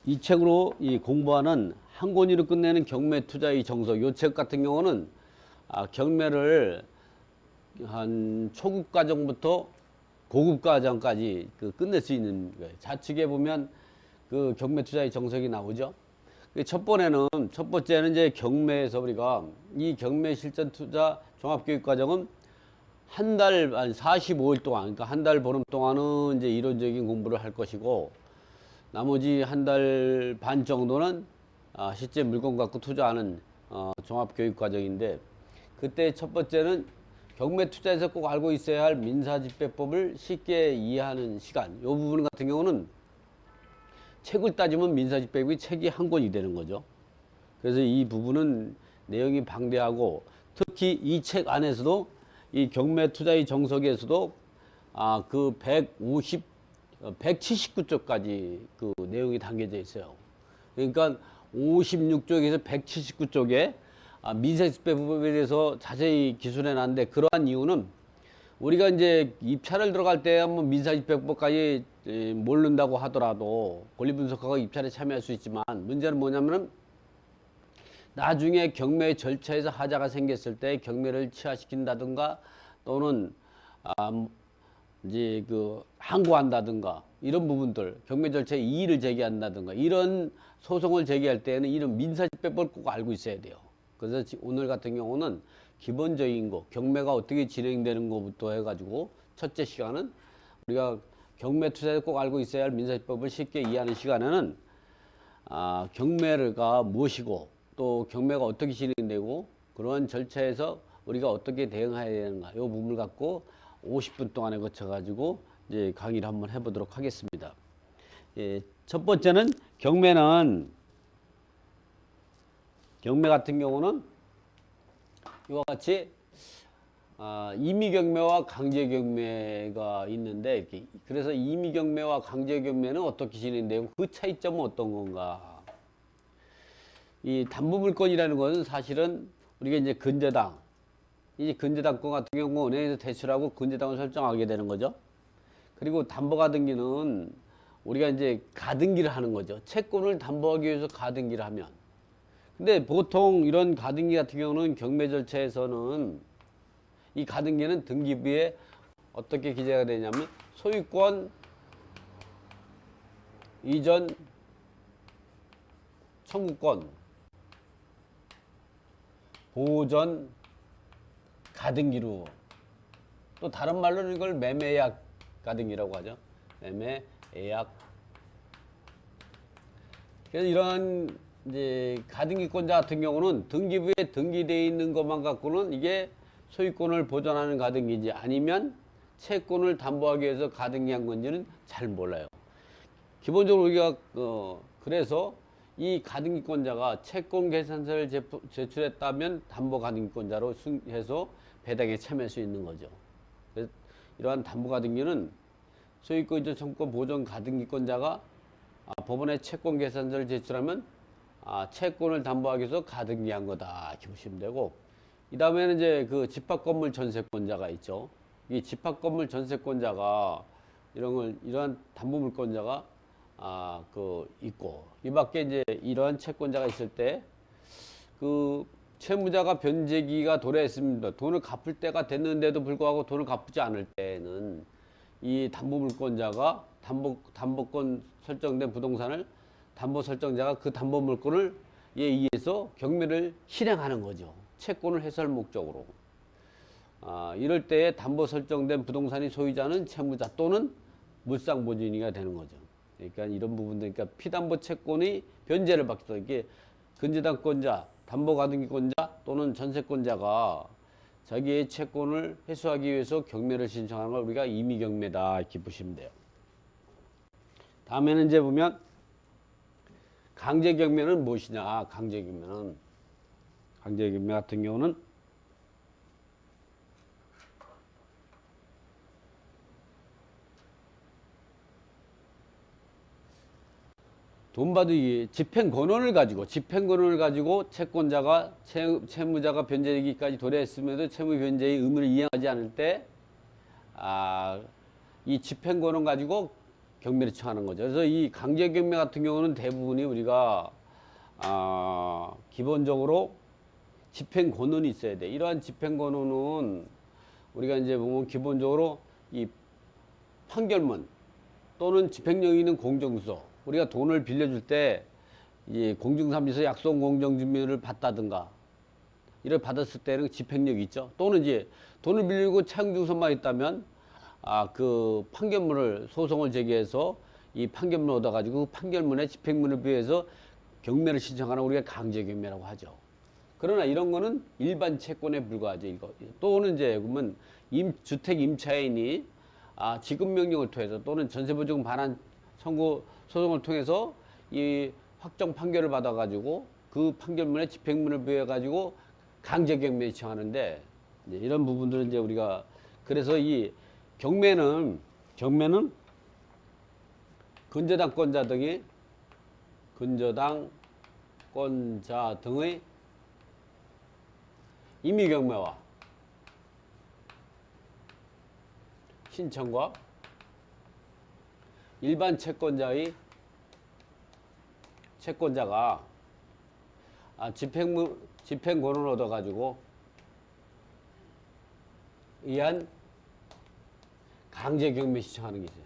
이 책으로 이 공부하는 한 권위로 끝내는 경매 투자의 정석. 이 책 같은 경우는 경매를 한 초급 과정부터 고급 과정까지 끝낼 수 있는 거예요. 좌측에 보면 그 경매 투자의 정석이 나오죠. 첫 번째는 이제 경매에서 우리가 이 경매 실전 투자 종합교육 과정은 한 달, 45일 동안, 그러니까 한 달 보름 동안은 이제 이론적인 공부를 할 것이고, 나머지 한 달 반 정도는 실제 물건 갖고 투자하는 종합교육 과정인데, 그때 첫 번째는 경매 투자에서 꼭 알고 있어야 할 민사집배법을 쉽게 이해하는 시간. 이 부분 같은 경우는 책을 따지면 민사집배법이 책이 한 권이 되는 거죠. 그래서 이 부분은 내용이 방대하고, 특히 이 책 안에서도 이 경매 투자의 정석에서도 그 179쪽까지 그 내용이 담겨져 있어요. 그러니까 56쪽에서 179쪽에 민사집배법에 대해서 자세히 기술해 놨는데, 그러한 이유는 우리가 이제 입찰을 들어갈 때 한번 민사집배법까지 모른다고 하더라도 권리분석하고 입찰에 참여할 수 있지만, 문제는 뭐냐면은 나중에 경매 절차에서 하자가 생겼을 때 경매를 취하시킨다든가 또는 이제 항고한다든가 이런 부분들, 경매 절차에 이의를 제기한다든가 이런 소송을 제기할 때는 이런 민사집배법을 꼭 알고 있어야 돼요. 그래서 오늘 같은 경우는 기본적인 거, 경매가 어떻게 진행되는 것부터 해가지고 첫째 시간은 우리가 경매 투자에 꼭 알고 있어야 할 민사집법을 쉽게 이해하는 시간에는 경매가 무엇이고 또 경매가 어떻게 진행되고 그러한 절차에서 우리가 어떻게 대응해야 되는가, 이 부분을 갖고 50분 동안에 거쳐가지고 이제 강의를 한번 해보도록 하겠습니다. 첫 번째는 경매 같은 경우는 이와 같이 임의경매와 강제경매가 있는데, 그래서 임의경매와 강제경매는 어떻게 진행되고 그 차이점은 어떤 건가. 이 담보물건이라는 것은 사실은 우리가 이제 근저당권 같은 경우 은행에서 대출하고 근저당을 설정하게 되는 거죠. 그리고 담보가등기는 우리가 이제 가등기를 하는 거죠. 채권을 담보하기 위해서 가등기를 하면. 근데 보통 이런 가등기 같은 경우는 경매 절차에서는 이 가등기는 등기부에 어떻게 기재가 되냐면 소유권 이전 청구권 보전 가등기로, 또 다른 말로는 이걸 매매예약 가등기라고 하죠. 매매예약. 그래서 이런 이제 가등기권자 같은 경우는 등기부에 등기되어 있는 것만 갖고는 이게 소유권을 보존하는 가등기인지 아니면 채권을 담보하기 위해서 가등기한 건지는 잘 몰라요. 기본적으로 우리가 그래서 이 가등기권자가 채권 계산서를 제출했다면 담보 가등기권자로 해서 배당에 참여할 수 있는 거죠. 그래서 이러한 담보 가등기는 소유권 이전 청구권 보존 가등기권자가 법원에 채권 계산서를 제출하면 채권을 담보하기 위해서 가등기한 거다 이렇게 보시면 되고, 이 다음에는 이제 그 집합건물 전세권자가 있죠. 이 집합건물 전세권자가 이러한 담보물권자가 있고, 이 밖에 이제 이러한 채권자가 있을 때 그 채무자가 변제기가 도래했습니다. 돈을 갚을 때가 됐는데도 불구하고 돈을 갚지 않을 때는 이 담보물권자가 담보권 설정된 부동산을 담보 설정자가 그 담보물건을 의해서 경매를 실행하는 거죠. 채권을 해소할 목적으로. 이럴 때에 담보 설정된 부동산의 소유자는 채무자 또는 물상보증인이 되는 거죠. 그러니까 이런 부분들, 그러니까 피담보 채권의 변제를 받기 위해서 이게 근저당권자, 담보가등기권자 또는 전세권자가 자기의 채권을 회수하기 위해서 경매를 신청하는 걸 우리가 임의경매다 이렇게 보시면 돼요. 다음에는 이제 보면 강제경매는 무엇이냐. 강제경매 같은 경우는 돈 받기 집행권을 가지고 채권자가 채무자가 변제되기까지 도래했음에도 채무 변제의 의무를 이행하지 않을 때 이 집행권을 가지고 경매를 청하는 거죠. 그래서 이 강제 경매 같은 경우는 대부분이 우리가 기본적으로 집행 권한이 있어야 돼. 이러한 집행 권한은 우리가 이제 보면 기본적으로 이 판결문 또는 집행력이 있는 공증서, 우리가 돈을 빌려줄 때 이 공증사무소에서 약속 공정증명을 받다든가 이를 받았을 때는 집행력이 있죠. 또는 이제 돈을 빌리고 차용증서만 있다면 그 판결문을 소송을 제기해서 이 판결문을 얻어가지고 그 판결문에 집행문을 비해서 경매를 신청하는 우리가 강제 경매라고 하죠. 그러나 이런 거는 일반 채권에 불과하죠. 이거 또는 이제 그러면 주택 임차인이 지급 명령을 통해서 또는 전세보증 반환 청구 소송을 통해서 이 확정 판결을 받아가지고 그 판결문에 집행문을 비해가지고 강제 경매 신청하는데 이런 부분들은 이제 우리가 그래서 이 경매는 근저당권자 등의 임의경매와 신청과 일반 채권자가 집행권을 얻어가지고 의한 강제 경매 신청하는 게 있어요.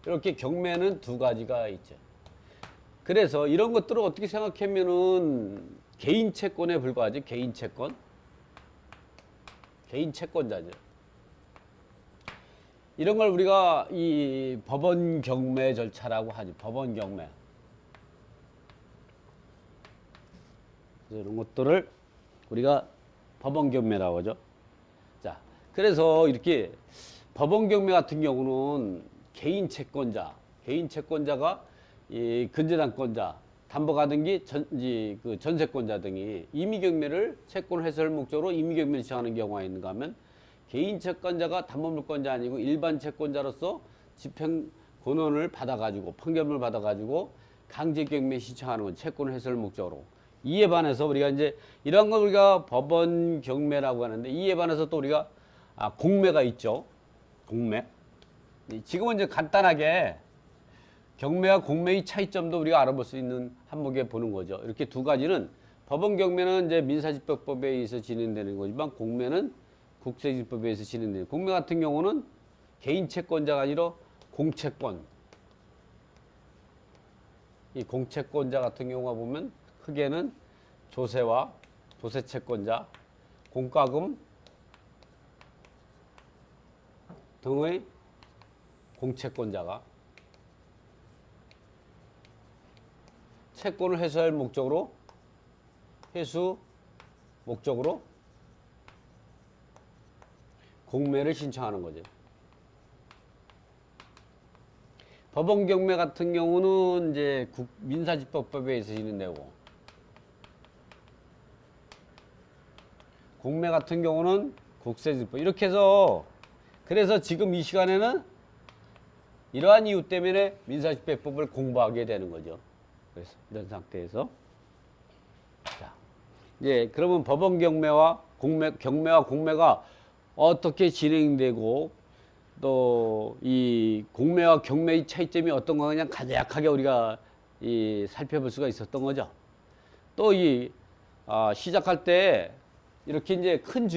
이렇게 경매는 두 가지가 있죠. 그래서 이런 것들을 어떻게 생각하면은 개인 채권에 불과하지. 개인 채권자죠. 이런 걸 우리가 이 법원 경매 절차라고 하죠. 법원 경매. 이런 것들을 우리가 법원 경매라고 하죠. 자, 그래서 이렇게 법원 경매 같은 경우는 개인 채권자가 이 근저당권자, 담보가등기 그 전세권자 등이 임의경매를 채권 해소를 목적으로 임의경매를 시행하는 경우가 있는가 하면 개인 채권자가 담보물권자 아니고 일반 채권자로서 집행 권한을 받아가지고 판결문을 받아가지고 강제경매 신청하는 건 채권 해소를 목적으로. 이에 반해서 우리가 이제 이런 걸 우리가 법원 경매라고 하는데 이에 반해서 또 우리가 공매가 있죠. 공매. 지금은 이제 간단하게 경매와 공매의 차이점도 우리가 알아볼 수 있는 항목에 보는 거죠. 이렇게 두 가지는 법원 경매는 이제 민사집행법에 의해서 진행되는 거지만 공매는 국세집행법에 의해서 진행되는. 공매 같은 경우는 개인 채권자가 아니라 공채권. 이 공채권자 같은 경우가 보면 크게는 조세와 조세채권자, 공과금 등의 공채권자가 채권을 해소할 목적으로 공매를 신청하는 거죠. 법원 경매 같은 경우는 이제 민사집행법에 의해서 진행되고 공매 같은 경우는 국세집행법 이렇게 해서 그래서 지금 이 시간에는 이러한 이유 때문에 민사집행법을 공부하게 되는 거죠. 그래서 이런 상태에서 자 이제 그러면 법원 경매와 공매가 어떻게 진행되고 또 이 공매와 경매의 차이점이 어떤가 그냥 간략하게 우리가 살펴볼 수가 있었던 거죠. 또 시작할 때 이렇게 이제 큰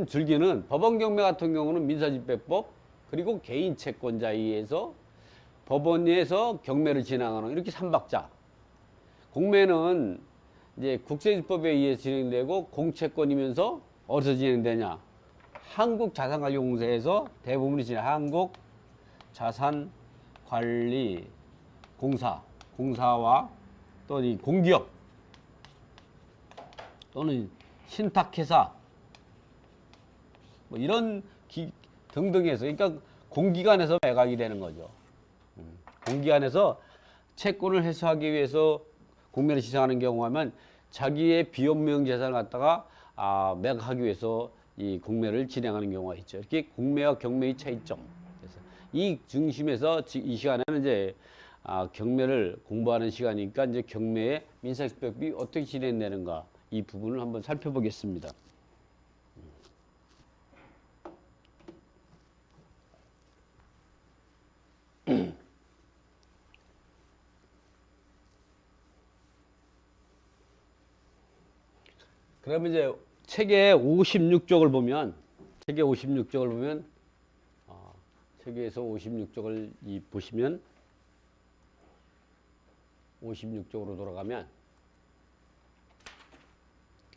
줄기는 법원 경매 같은 경우는 민사집행법 그리고 개인 채권자에 의해서 법원에서 경매를 진행하는 이렇게 3박자. 공매는 이제 국세집법에 의해 진행되고 공채권이면서 어디서 진행되냐? 한국자산관리공사에서 대부분이 한국자산관리공사와 또 이 공기업 또는 신탁회사 뭐 이런 등등에서 그러니까 공기관에서 매각이 되는 거죠. 공기관에서 채권을 해소하기 위해서 공매를 신청하는 경우하면 자기의 비업무용 재산을 갖다가 매각하기 위해서 이 공매를 진행하는 경우가 있죠. 이렇게 공매와 경매의 차이점. 그래서 이 중심에서 이 시간에는 이제 경매를 공부하는 시간이니까 이제 경매의 민사집행법이 어떻게 진행되는가 이 부분을 한번 살펴보겠습니다. 그러면 이제 책의 56쪽을 보면 책의 56쪽을 보면 책에서 56쪽을 보시면 56쪽으로 돌아가면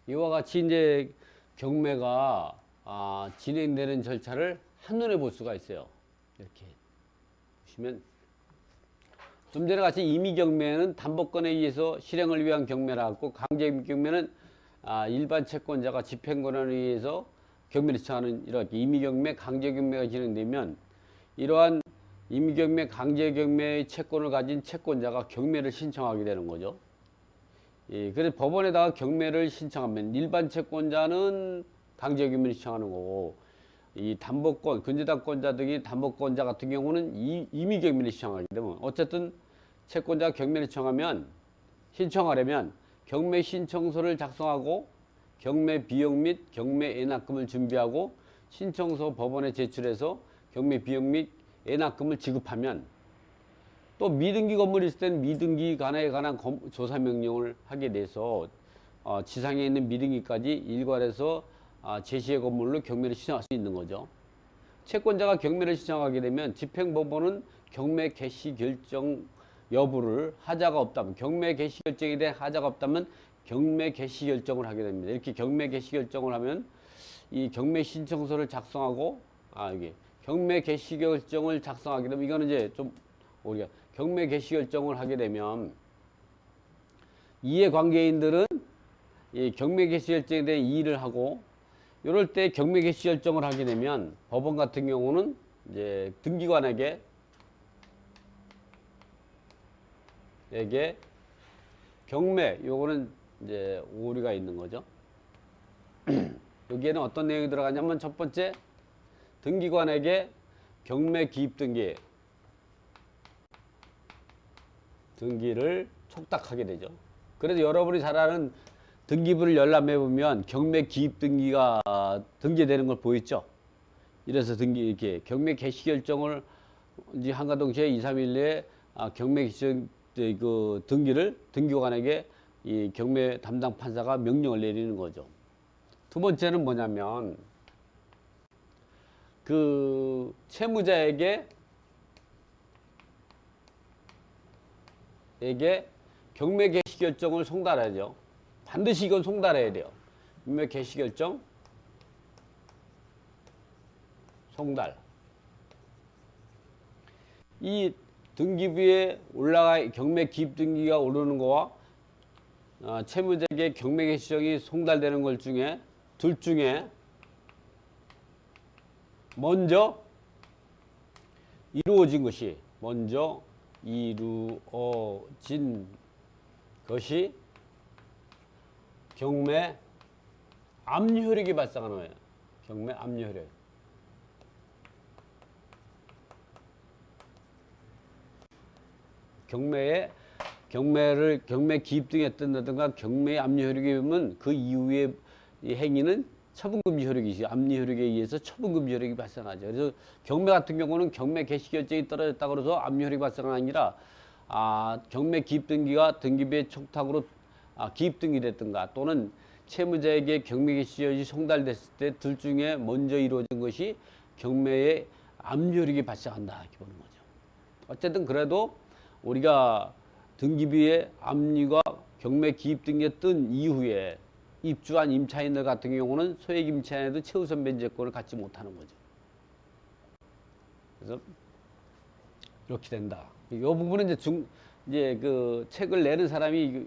이와 같이 이제 경매가 진행되는 절차를 한눈에 볼 수가 있어요. 이렇게 보시면 좀 전에 같이 임의경매는 담보권에 의해서 실행을 위한 경매라고, 강제경매는 일반 채권자가 집행권에 의해서 경매를 신청하는 이렇게 임의경매, 강제경매가 진행되면 이러한 임의경매, 강제경매의 채권을 가진 채권자가 경매를 신청하게 되는 거죠. 예, 그래서 법원에다가 경매를 신청하면 일반 채권자는 강제경매를 신청하는 거고, 이 담보권, 근저당권자 등이 담보권자 같은 경우는 임의경매를 신청하게 되면, 어쨌든 채권자가 경매를 신청하려면 경매 신청서를 작성하고 경매 비용 및 경매 애납금을 준비하고 신청서 법원에 제출해서 경매 비용 및 애납금을 지급하면, 또 미등기 건물이 있을 때는 미등기 관에 관한 조사 명령을 하게 돼서 지상에 있는 미등기까지 일괄해서 제시의 건물로 경매를 신청할 수 있는 거죠. 채권자가 경매를 신청하게 되면 집행법원은 경매 개시 결정 여부를 하자가 없다면, 경매 개시 결정에 대한 하자가 없다면 경매 개시 결정을 하게 됩니다. 이렇게 경매 개시 결정을 하면 이 경매 신청서를 작성하고 이게 경매 개시 결정을 작성하게 되면, 이거는 이제 좀 우리가 경매 개시 결정을 하게 되면 이해관계인들은 이 경매 개시 결정에 대해 이의를 하고, 이럴 때 경매 개시 결정을 하게 되면 법원 같은 경우는 이제 등기관에게 경매, 요거는 이제 오류가 있는 거죠. 여기에는 어떤 내용이 들어가냐면, 첫 번째, 등기관에게 경매 기입 등기를 촉탁하게 되죠. 그래서 여러분이 잘 아는 등기부를 열람해 보면 경매 기입 등기가 등기되는 걸 보였죠. 이래서 이렇게 경매 개시 결정을 이제 한가 동시에 2, 3일 내에 경매 개시 그 등기를 등기관에게 이 경매 담당 판사가 명령을 내리는 거죠. 두 번째는 뭐냐면, 그 채무자에게 경매 개시 결정을 송달하죠. 반드시 이건 송달해야 돼요. 경매 개시 결정 송달. 이 등기부에 경매 기입 등기가 오르는 거와 채무자에게 경매 개시정이 송달되는 것 중에 둘 중에 먼저 이루어진 것이 경매 압류효력이 발생하는 거예요. 경매 압류효력. 경매 기입 등에 뜬다든가 경매 압류효력이 오면 그 이후에 이 행위는 처분금지 효력이지, 압류효력에 의해서 처분금지 효력이 발생하죠. 그래서 경매 같은 경우는 경매 개시 결정이 떨어졌다고 해서 압류효력이 발생은 아니라 경매 기입 등기가 등기부의 촉탁으로 기입 등기됐든가, 또는 채무자에게 경매 개시 결정이 송달됐을 때 둘 중에 먼저 이루어진 것이 경매의 압류효력이 발생한다, 이렇게 보는 거죠. 어쨌든 그래도 우리가 등기부의 압류가 경매 기입 등기에 뜬 이후에 입주한 임차인들 같은 경우는 소액 임차인에도 최우선 변제권을 갖지 못하는 거죠. 그래서 이렇게 된다. 이 부분은 이제 그 책을 내는 사람이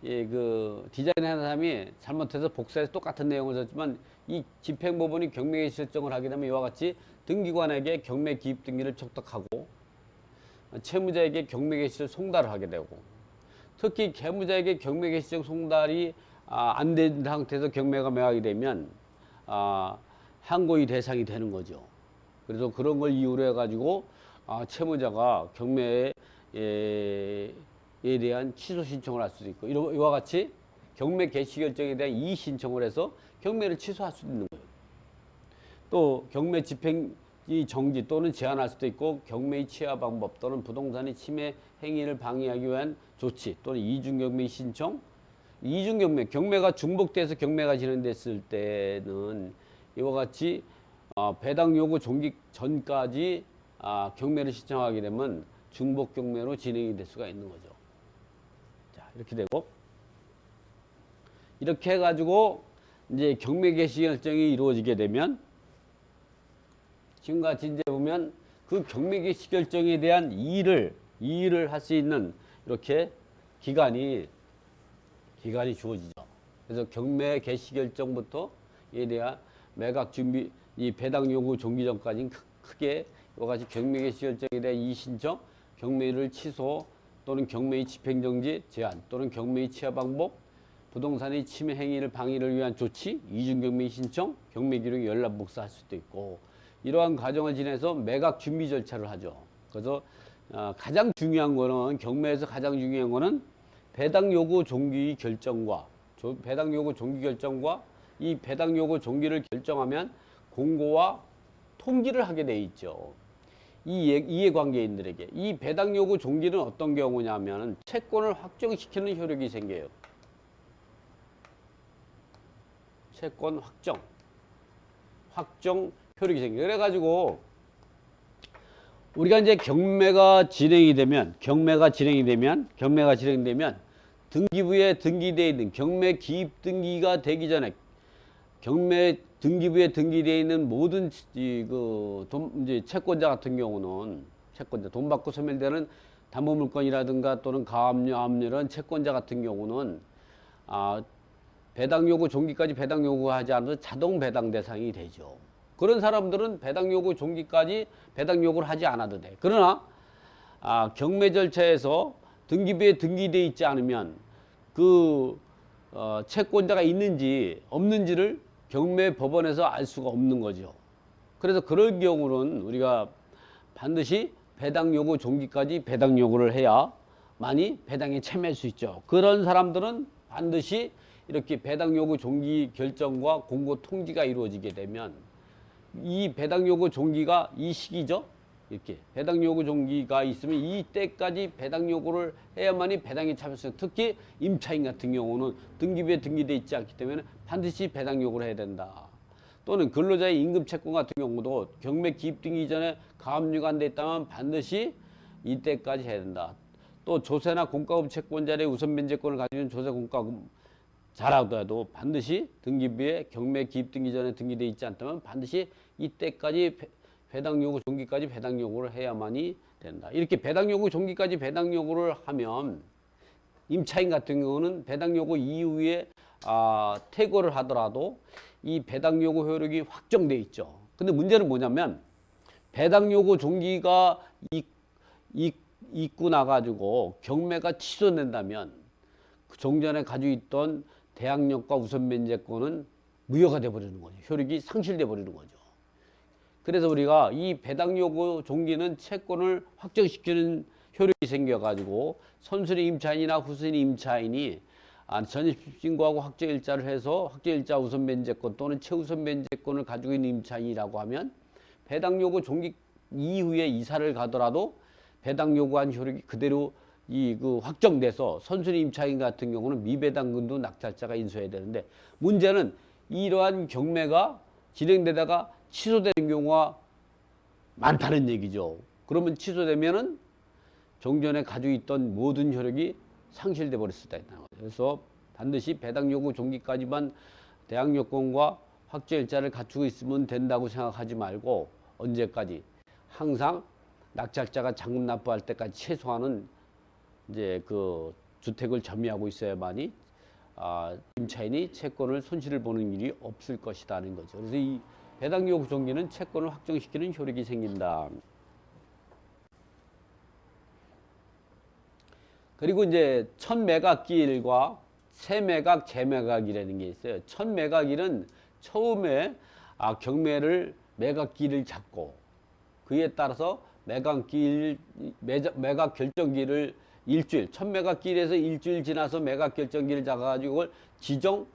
그 디자인하는 사람이 잘못해서 복사해서 똑같은 내용을 썼지만, 이 집행법원이 경매 개시 결정을 하게 되면 이와 같이 등기관에게 경매 기입 등기를 촉탁하고 채무자에게 경매 개시를 송달을 하게 되고, 특히 채무자에게 경매 개시정 송달이 안 된 상태에서 경매가 매각이 되면 항고의 대상이 되는 거죠. 그래서 그런 걸 이유로 해가지고 채무자가 경매에 대한 취소 신청을 할 수도 있고, 이와 같이 경매 개시 결정에 대한 이의 신청을 해서 경매를 취소할 수도 있는 거예요. 또 경매 집행이 정지 또는 제한할 수도 있고, 경매의 취하 방법 또는 부동산의 침해 행위를 방해하기 위한 조치 또는 이중 경매 신청, 이중 경매, 경매가 중복돼서 경매가 진행됐을 때는 이와 같이 배당 요구 종기 전까지 경매를 신청하게 되면 중복 경매로 진행이 될 수가 있는 거죠. 자, 이렇게 되고 이렇게 해가지고 이제 경매 개시 결정이 이루어지게 되면 지금과 같이 이제 보면 그 경매 개시 결정에 대한 이의를 할 수 있는 이렇게 기간이 주어지죠. 그래서 경매 개시 결정부터 이에 대한 매각 준비, 이 배당 요구 종기 전까지는 크게 이와 같이 경매 개시 결정에 대한 이의 신청, 경매를 취소 또는 경매의 집행정지 제한 또는 경매의 취하 방법, 부동산의 침해 행위를 방해를 위한 조치, 이중 경매 신청, 경매 기록 열람 복사할 수도 있고 이러한 과정을 지내서 매각 준비 절차를 하죠. 그래서 가장 중요한 거는 경매에서 가장 중요한 거는 배당 요구 종기 결정과 이 배당 요구 종기를 결정하면 공고와 통지를 하게 돼 있죠. 이해관계인들에게 이 배당 요구 종기는 어떤 경우냐면 채권을 확정시키는 효력이 생겨요. 채권 확정 효력이 생겨요. 그래가지고 우리가 이제 경매가 진행되면 등기부에 등기되어 있는 경매 기입 등기가 되기 전에 경매 등기부에 등기되어 있는 모든 이제 채권자 같은 경우는 돈 받고 소멸되는 담보물건이라든가 또는 가압류, 압류 이런 채권자 같은 경우는 배당 요구 종기까지 배당 요구하지 않아도 자동 배당 대상이 되죠. 그런 사람들은 배당 요구 종기까지 배당 요구를 하지 않아도 돼. 그러나 경매 절차에서 등기부에 등기되어 있지 않으면 그 채권자가 있는지 없는지를 경매 법원에서 알 수가 없는 거죠. 그래서 그럴 경우는 우리가 반드시 배당 요구 종기까지 배당 요구를 해야만이 배당에 참여할 수 있죠. 그런 사람들은 반드시 이렇게 배당 요구 종기 결정과 공고 통지가 이루어지게 되면 이 배당 요구 종기가 이 시기죠. 이렇게 배당 요구 종기가 있으면 이때까지 배당 요구를 해야만이 배당에 참여할 수 있어요. 특히 임차인 같은 경우는 등기부에 등기되어 있지 않기 때문에 반드시 배당 요구를 해야 된다. 또는 근로자의 임금 채권 같은 경우도 경매 기입 등기 전에 가압류가 안 돼 있다면 반드시 이때까지 해야 된다. 또 조세나 공과금 채권자의 우선 면제권을 가지고 조세 공과금 잘하더라도 반드시 등기부에 경매 기입 등기 전에 등기되어 있지 않다면 반드시 이때까지 배당 요구 종기까지 배당 요구를 해야만이 된다. 이렇게 배당 요구 종기까지 배당 요구를 하면 임차인 같은 경우는 배당 요구 이후에 퇴거를 하더라도 이 배당 요구 효력이 확정돼 있죠. 근데 문제는 뭐냐면 배당 요구 종기가 있고 나가지고 경매가 취소된다면 그 종전에 가지고 있던 대항력과 우선 면제권은 무효가 돼버리는 거죠. 효력이 상실돼 버리는 거죠. 그래서 우리가 이 배당 요구 종기는 채권을 확정시키는 효력이 생겨가지고 선순위 임차인이나 후순위 임차인이 전입 신고하고 확정일자를 해서 확정일자 우선 면제권 또는 최우선 면제권을 가지고 있는 임차인이라고 하면 배당 요구 종기 이후에 이사를 가더라도 배당 요구한 효력이 그대로 확정돼서 선순위 임차인 같은 경우는 미배당금도 낙찰자가 인수해야 되는데 문제는 이러한 경매가 진행되다가 취소되는 경우가 많다는 얘기죠. 그러면 취소되면은 종전에 가지고 있던 모든 효력이 상실돼 버릴 수도 있다는 거죠. 그래서 반드시 배당 요구 종기까지만 대항 요건과 확정일자를 갖추고 있으면 된다고 생각하지 말고 언제까지 항상 낙찰자가 잔금 납부할 때까지 최소한은 이제 그 주택을 점유하고 있어야만이 임차인이 채권을 손실을 보는 일이 없을 것이라는 거죠. 그래서 이 배당 요구 종기는 채권을 확정시키는 효력이 생긴다. 그리고 이제 첫 매각기일과 새 매각, 재매각이라는 게 있어요. 첫 매각일은 처음에 경매를 매각기일을 잡고 그에 따라서 매각 결정기일을 일주일, 첫 매각기일에서 일주일 지나서 매각 결정기일을 잡아가지고 그걸 지정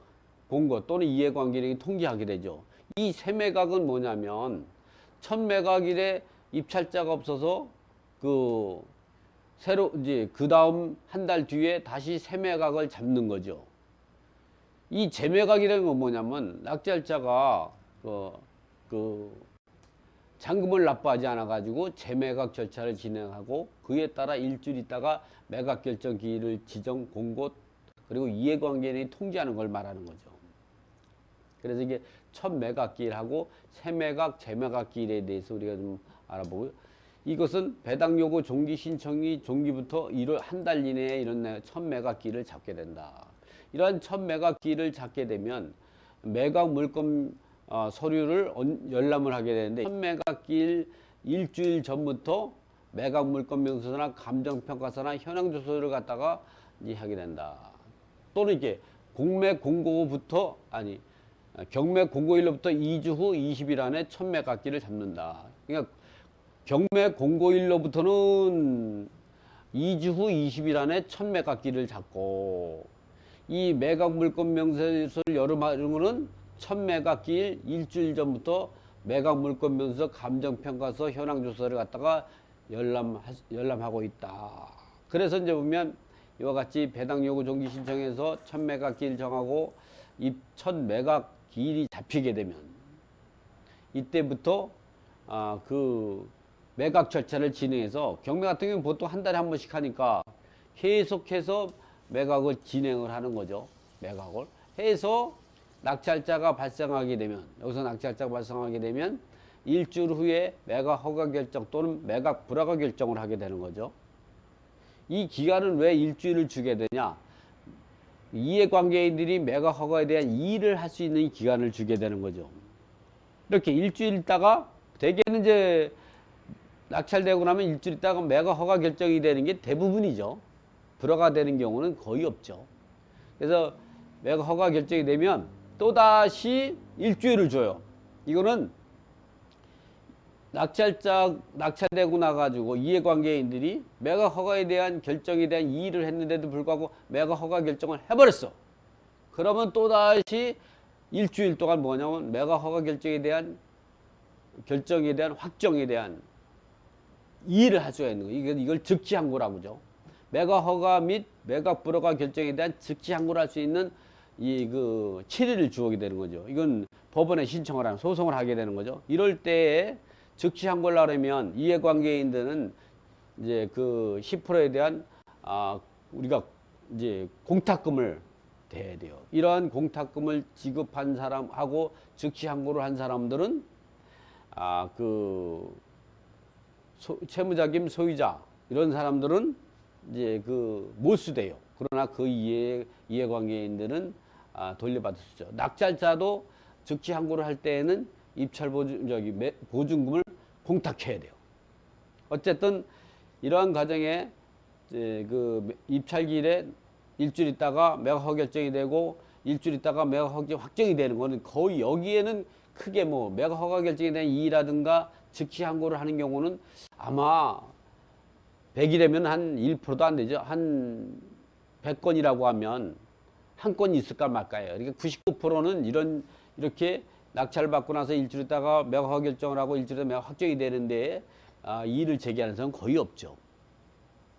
공고 또는 이해관계인에게 통지하게 되죠. 이 새 매각은 뭐냐면 첫 매각일에 입찰자가 없어서 새로 이제 그 다음 한 달 뒤에 다시 새 매각을 잡는 거죠. 이 재매각이라는 건 뭐냐면 낙찰자가 그 잔금을 납부하지 않아 가지고 재매각 절차를 진행하고 그에 따라 일주일 있다가 매각 결정 기일을 지정 공고 그리고 이해관계인이 통지하는 걸 말하는 거죠. 그래서 이게 첫 매각 기일하고 새매각 재매각 기일에 대해서 우리가 좀 알아보고요. 이것은 배당 요구 종기 신청이 종기부터 1월 한 달 이내에 이런 첫 매각 기일을 잡게 된다. 이러한 첫 매각 기일을 잡게 되면 매각 물건 서류를 열람을 하게 되는데 첫 매각 기일 일주일 전부터 매각 물건 명세서나 감정평가서나 현황조서를 갖다가 이제 하게 된다. 또는 이게 공매 공고부터 경매 공고일로부터 2주 후 20일 안에 첫 매각 기일을 잡는다. 그러니까 경매 공고일로부터는 2주 후 20일 안에 첫 매각 기일을 잡고 이 매각 물건 명세서를 열람하는 것은 첫 매각 기일 일주일 전부터 매각 물건 명세서 감정평가서 현황조서를 갖다가 열람하고 있다. 그래서 이제 보면 이와 같이 배당 요구 종기 신청해서 첫 매각 기일 정하고 이 첫 매각 기일이 잡히게 되면 이때부터 그 매각 절차를 진행해서 경매 같은 경우는 보통 한 달에 한 번씩 하니까 계속해서 매각을 진행을 하는 거죠. 매각을 해서 낙찰자가 발생하게 되면 여기서 낙찰자가 발생하게 되면 일주일 후에 매각 허가 결정 또는 매각 불허가 결정을 하게 되는 거죠. 이 기간은 왜 일주일을 주게 되냐? 이해관계인들이 매각 허가에 대한 이의를 할 수 있는 기간을 주게 되는 거죠. 이렇게 일주일 있다가 대개는 이제 낙찰되고 나면 일주일 있다가 매각 허가 결정이 되는 게 대부분이죠. 불허가 되는 경우는 거의 없죠. 그래서 매각 허가 결정이 되면 또다시 일주일을 줘요. 이거는 낙찰되고 나가지고 이해관계인들이 매각 허가에 대한 결정에 대한 이의를 했는데도 불구하고 매각 허가 결정을 해버렸어. 그러면 또다시 일주일 동안 뭐냐면 매각 허가 결정에 대한 확정에 대한 이의를 할 수가 있는 거예요. 이걸 즉시항고라고 하죠. 매각 허가 및 매각 불허가 결정에 대한 즉시항고를 할 수 있는 그 7일을 주어게 되는 거죠. 이건 법원에 신청을 하면 소송을 하게 되는 거죠. 이럴 때에 즉시항고를 하려면 이해관계인들은 이제 그 10%에 대한 우리가 이제 공탁금을 대야 돼요. 이러한 공탁금을 지급한 사람하고 즉시항고를 한 사람들은 그 채무자금 소유자 이런 사람들은 이제 그 몰수돼요. 그러나 그 이해관계인들은 돌려받을 수 있죠. 낙찰자도 즉시항고를 할 때에는 입찰 보증금을 공탁해야 돼요. 어쨌든 이러한 과정에 이제 그 입찰기일에 일주일 있다가 매각 허가 결정이 되고 일주일 있다가 매각 허가 확정이 되는 거는 거의 여기에는 크게 뭐 매각 허가 결정에 대한 이의라든가 즉시항고를 하는 경우는 아마 100이라면 한 1%도 안 되죠. 한 100건이라고 하면 한 건이 있을까 말까요. 그러니까 99%는 이렇게 낙찰을 받고 나서 일주일 있다가 매각 허가 결정을 하고 일주일에 매각 확정이 되는데 이의를 제기하는 사람은 거의 없죠.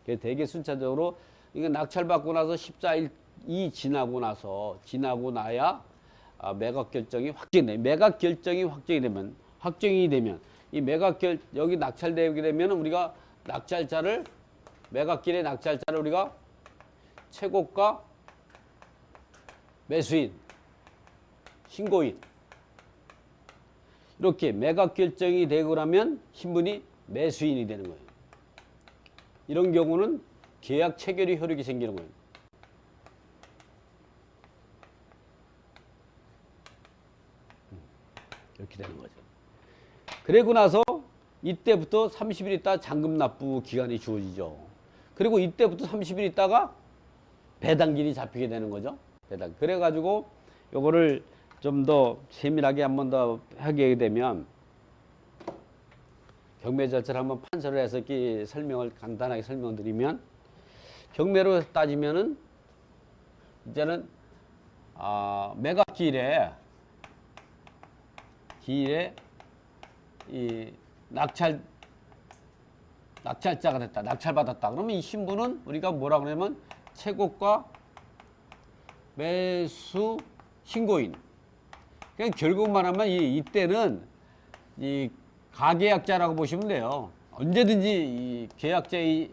그래서 되게 순차적으로 이거 낙찰 받고 나서 14일이 지나고 나야 매각 결정이 확정돼. 매각 결정이 확정이 되면 이 여기 낙찰되게 되면 우리가 낙찰자를 매각길의 낙찰자를 우리가 최고가 매수인, 신고인 이렇게 매각 결정이 되고 나면 신분이 매수인이 되는 거예요. 이런 경우는 계약 체결이 효력이 생기는 거예요. 이렇게 되는 거죠. 그리고 나서 이때부터 30일 있다 잔금 납부 기간이 주어지죠. 그리고 이때부터 30일 있다가 배당길이 잡히게 되는 거죠. 배당. 그래가지고 요거를 좀 더 세밀하게 한 번 더 하게 되면 경매 절차를 한번 판서를 해서 이렇게 간단하게 설명드리면 경매로 따지면은 이제는 매각 기일에 이 낙찰자가 됐다. 낙찰받았다. 그러면 이 신분은 우리가 뭐라 그러냐면 최고가 매수 신고인. 그냥 결국 말하면 이때는 이 가계약자라고 보시면 돼요. 언제든지 이 계약자의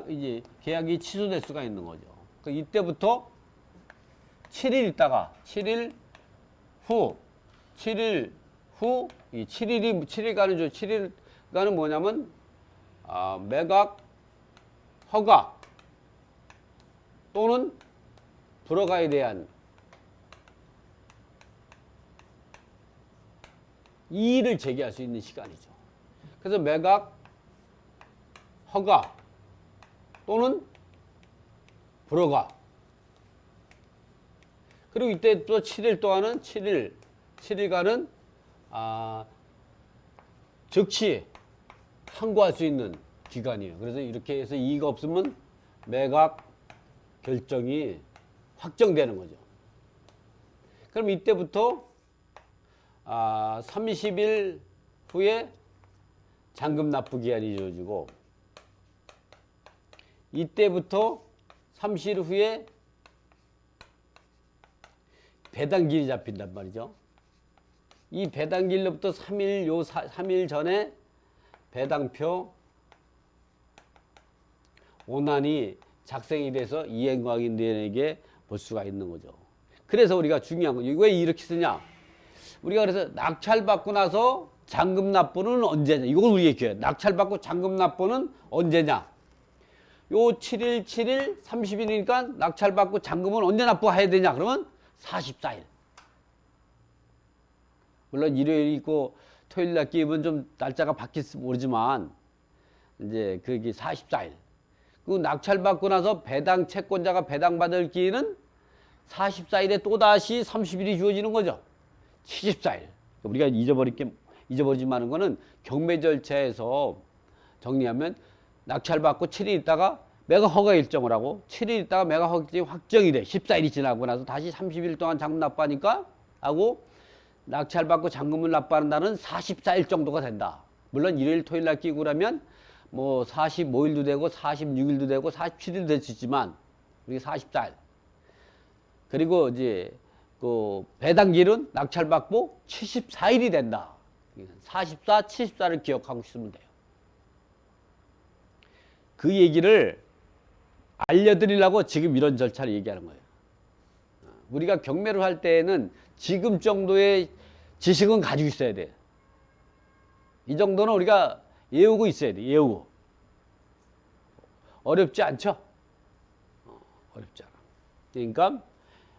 이제 계약이 취소될 수가 있는 거죠. 그 이때부터 7일 있다가 7일 후 이 7일간은 7일간은 뭐냐면 매각 허가 또는 불허가에 대한 이의를 제기할 수 있는 시간이죠. 그래서 매각 허가 또는 불허가. 그리고 이때 또 7일 동안은 7일간은 즉시 항고할 수 있는 기간이에요. 그래서 이렇게 해서 이의가 없으면 매각 결정이 확정되는 거죠. 그럼 이때부터 30일 후에 잔금 납부 기한이 주어지고 이때부터 30일 후에 배당기일이 잡힌단 말이죠. 이 배당기일로부터 3일 전에 배당표 원안이 작성이 돼서 이행광인에게 볼 수가 있는 거죠. 그래서 우리가 중요한 거, 왜 이렇게 쓰냐? 우리가 그래서 낙찰받고 나서 잔금 납부는 언제냐? 이걸 우리가 기억해요. 낙찰받고 잔금 납부는 언제냐? 요 7일, 30일이니까 낙찰받고 잔금은 언제 납부해야 되냐? 그러면 44일. 물론 일요일 있고 토요일 날 끼면 좀 날짜가 바뀔지 모르지만 이제 그게 44일. 그 낙찰받고 나서 배당 채권자가 배당받을 기일은 44일에 또다시 30일이 주어지는 거죠. 74일. 우리가 잊어버리지 마는 거는 경매 절차에서 정리하면 낙찰받고 7일 있다가 매각 허가 일정을 하고 7일 있다가 매각 허가 일정이 확정이 돼. 14일이 지나고 나서 다시 30일 동안 잔금 납부하니까 하고 낙찰받고 잔금을 납부하는 날은 44일 정도가 된다. 물론 일요일 토요일 날 끼고 그러면 뭐 45일도 되고 46일도 되고 47일도 될 수 있지만 우리 44일. 그리고 이제 그 배당기일은 낙찰받고 74일이 된다. 44, 74를 기억하고 있으면 돼요. 그 얘기를 알려드리려고 지금 이런 절차를 얘기하는 거예요. 우리가 경매를 할 때에는 지금 정도의 지식은 가지고 있어야 돼요. 이 정도는 우리가 외우고 있어야 돼요. 외우고. 어렵지 않죠? 어렵지 않아. 그러니까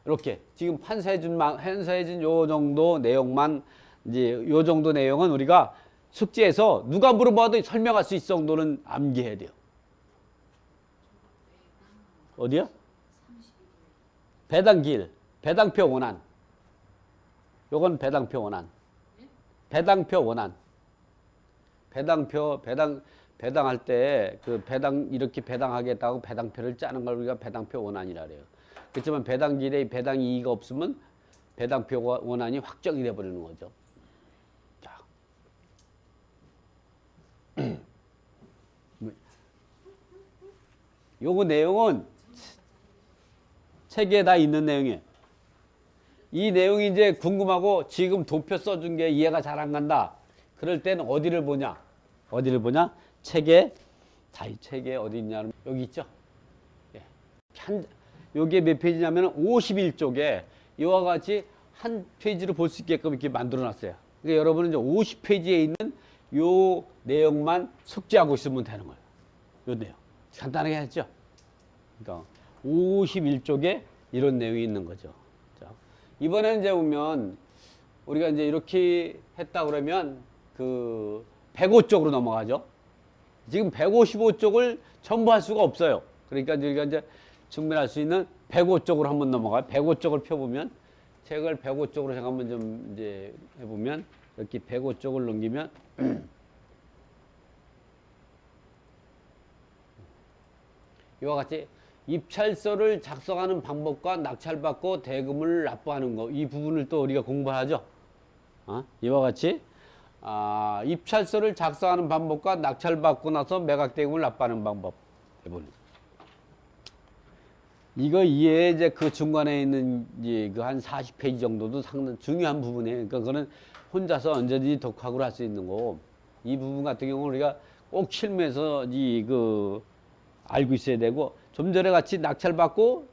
이렇게 지금 판서해준 요 정도 내용만 이제 요 정도 내용은 우리가 숙제에서 누가 물어봐도 설명할 수 있을 정도는 암기해야 돼요. 어디요? 배당기일, 배당표 원안. 요건 배당표 원안. 배당표 원안. 배당할 때 그 이렇게 배당하겠다고 배당표를 짜는 걸 우리가 배당표 원안이라 그래요. 그렇지만 배당기일에 배당 이의가 없으면 배당표 원안이 확정이 돼 버리는 거죠. 자. 요거 내용은 책에 다 있는 내용이에요. 이 내용이 이제 궁금하고 지금 도표 써준 게 이해가 잘 안 간다. 그럴 때는 어디를 보냐? 책에, 이 책에 어디 있냐면 여기 있죠? 예. 요게 몇 페이지냐면 51쪽에 이와 같이 한 페이지로 볼 수 있게끔 이렇게 만들어 놨어요. 그러니까 여러분은 이제 50페이지에 있는 요 내용만 숙지하고 있으면 되는 거예요. 요 내용. 간단하게 했죠? 그러니까 51쪽에 이런 내용이 있는 거죠. 자, 이번에는 이제 보면 우리가 이제 이렇게 했다 그러면 그 105쪽으로 넘어가죠. 지금 155쪽을 전부 할 수가 없어요. 그러니까 우리가 이제 증명할 수 있는 105쪽으로 한번 넘어가요. 105쪽을 펴보면 책을 105쪽으로 잠깐만 좀 이제 해보면 이렇게 105쪽을 넘기면 이와 같이 입찰서를 작성하는 방법과 낙찰받고 대금을 납부하는 거, 이 부분을 또 우리가 공부하죠. 이와 같이 입찰서를 작성하는 방법과 낙찰받고 나서 매각 대금을 납부하는 방법 해보는. 이해 이제 그 중간에 있는 그 한 40페이지 정도도 상당히 중요한 부분이에요. 그러니까 그거는 혼자서 언제든지 독학으로 할 수 있는 거고, 이 부분 같은 경우는 우리가 꼭 실무에서 알고 있어야 되고, 좀 전에 같이 낙찰받고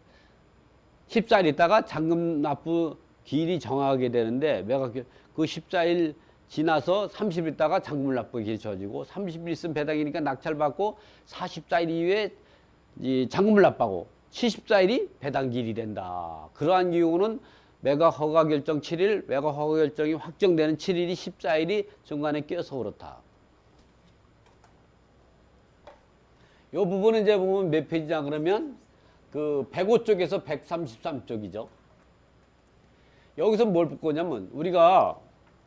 14일 있다가 잔금 납부 기일이 정하게 되는데, 매각 그 14일 지나서 30일 있다가 잔금을 납부 기일이 정해지고, 30일 있으면 배당이니까 낙찰받고 44일 이후에 잔금을 납부하고 74일이 배당기일이 된다. 그러한 경우는 매각 허가 결정 7일, 매각 허가 결정이 확정되는 7일이 14일이 중간에 껴서 그렇다. 이 부분은 이제 보면 몇 페이지냐 그러면 그 105쪽에서 133쪽이죠. 여기서 뭘 볼 거냐면 우리가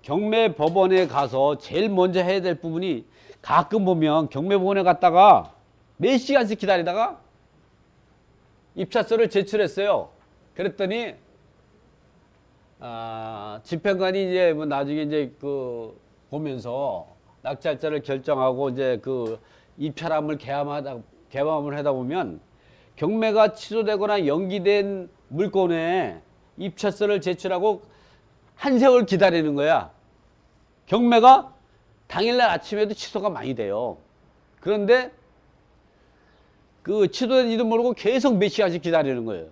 경매법원에 가서 제일 먼저 해야 될 부분이, 가끔 보면 경매법원에 갔다가 몇 시간씩 기다리다가 입찰서를 제출했어요. 그랬더니 집행관이 이제 뭐 나중에 이제 그 보면서 낙찰자를 결정하고 이제 그 입찰함을 개함을 하다 보면 경매가 취소되거나 연기된 물건에 입찰서를 제출하고 한 세월 기다리는 거야. 경매가 당일날 아침에도 취소가 많이 돼요. 그런데 그 취소된지도 모르고 계속 몇 시간씩 기다리는 거예요.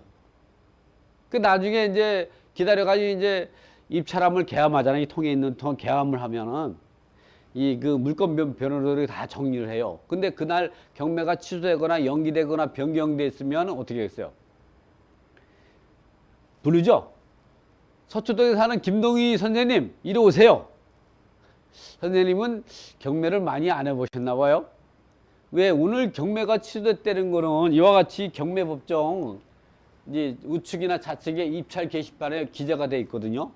그 나중에 이제 기다려가지고 이제 입찰함을 개함하잖아요. 이 통에 있는 통 개함을 하면은 그 물건 변호들이 다 정리를 해요. 근데 그날 경매가 취소되거나 연기되거나 변경됐으면 어떻게 했어요? 부르죠? 서초동에 사는 김동희 선생님, 이리 오세요. 선생님은 경매를 많이 안 해보셨나 봐요. 왜 오늘 경매가 취소됐다는 거는 이와 같이 경매법정 이제 우측이나 좌측에 입찰 게시판에 기재가 돼 있거든요.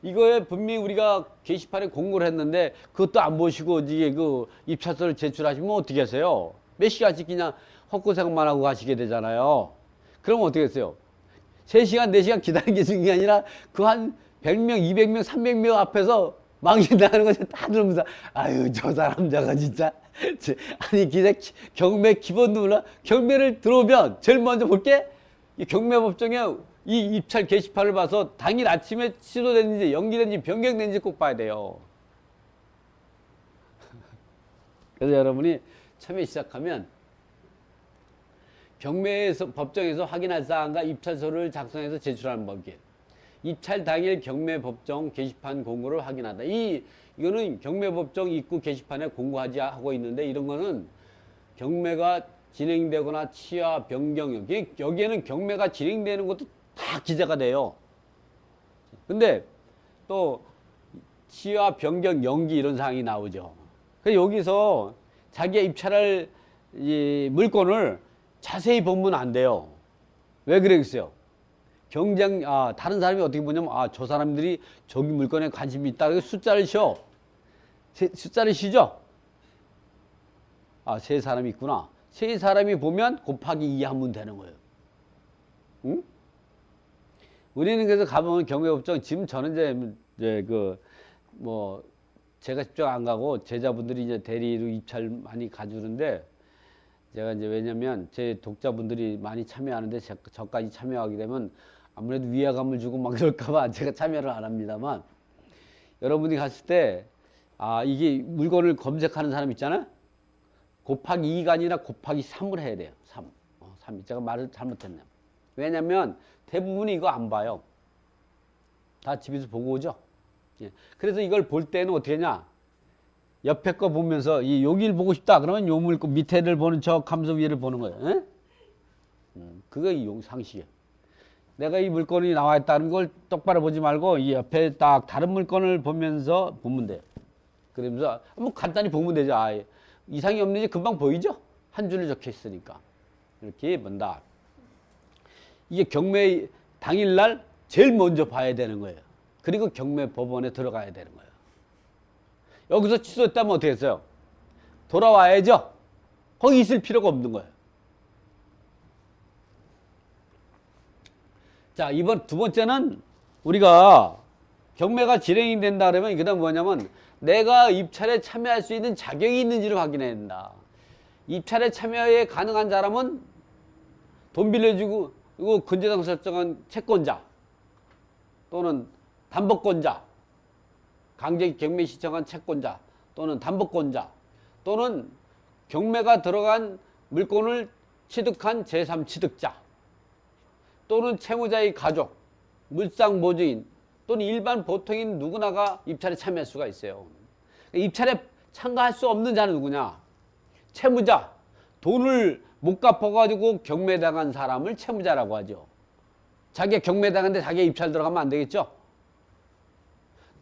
이거에 분명히 우리가 게시판에 공고를 했는데 그것도 안 보시고 이게 그 입찰서를 제출하시면 어떻게 하세요? 몇 시간씩 그냥 헛고생만 하고 가시게 되잖아요. 그럼 어떻게 했어요? 3시간, 4시간 기다리는 게 중요한 게 아니라 그 한 100명, 200명, 300명 앞에서 망신당하는 것을 다 들으면서 아유 저 사람 저가 진짜 아니 기자 경매 기본도 몰라. 경매를 들어오면 제일 먼저 볼 게 이 경매법정에 이 입찰 게시판을 봐서 당일 아침에 취소됐는지 연기됐는지 변경됐는지 꼭 봐야 돼요. 그래서 여러분이 처음에 시작하면 경매에서 법정에서 확인할 사항과 입찰서를 작성해서 제출하는 법이에요. 입찰 당일 경매법정 게시판 공고를 확인하다. 이거는 경매법정 입구 게시판에 공고하지 하고 있는데, 이런 거는 경매가 진행되거나 취하 변경, 여기에는 경매가 진행되는 것도 다 기재가 돼요. 근데 또 취하 변경 연기 이런 사항이 나오죠. 그래서 여기서 자기가 입찰할 이 물건을 자세히 보면 안 돼요. 왜 그러겠어요? 다른 사람이 어떻게 보냐면, 저 사람들이 저기 물건에 관심이 있다. 그래서 숫자를 쉬어. 숫자를 쉬죠? 세 사람이 있구나. 세 사람이 보면 곱하기 2 하면 되는 거예요. 응? 우리는 그래서 가보면 경매법정, 지금 저는 이제 제가 직접 안 가고 제자분들이 이제 대리로 입찰 많이 가주는데, 제가 이제 왜냐면 제 독자분들이 많이 참여하는데 저까지 참여하게 되면 아무래도 위화감을 주고 막 그럴까봐 제가 참여를 안 합니다만, 여러분이 갔을 때 이게 물건을 검색하는 사람 있잖아. 곱하기 2가 아니라 곱하기 3을 해야 돼요. 3. 3. 제가 말을 잘못했네요. 왜냐면 대부분이 이거 안 봐요. 다 집에서 보고 오죠. 예. 그래서 이걸 볼 때는 어떻게 하냐. 옆에 거 보면서 여기를 보고 싶다 그러면 요 물건 밑에를 보는 척 하면서 위를 보는 거예요. 그게 상식이에요. 내가 이 물건이 나와 있다는 걸 똑바로 보지 말고 이 옆에 딱 다른 물건을 보면서 보면 돼요. 그러면서 한번 간단히 보면 되죠. 이상이 없는지 금방 보이죠? 한 줄로 적혀 있으니까. 이렇게 본다. 이게 경매 당일날 제일 먼저 봐야 되는 거예요. 그리고 경매법원에 들어가야 되는 거예요. 여기서 취소했다면 어떻게 했어요? 돌아와야죠. 거기 있을 필요가 없는 거예요. 자, 이번 두 번째는 우리가 경매가 진행이 된다 그러면 그 다음 뭐냐면 내가 입찰에 참여할 수 있는 자격이 있는지를 확인해야 된다. 입찰에 참여에 가능한 사람은 돈 빌려주고 그리고 근저당 설정한 채권자 또는 담보권자, 강제 경매 신청한 채권자 또는 담보권자 또는 경매가 들어간 물건을 취득한 제3취득자 또는 채무자의 가족, 물상보조인 또는 일반 보통인 누구나가 입찰에 참여할 수가 있어요. 입찰에 참가할 수 없는 자는 누구냐? 채무자, 돈을 못 갚아가지고 경매당한 사람을 채무자라고 하죠. 자기가 경매당했는데 자기가 입찰 들어가면 안 되겠죠?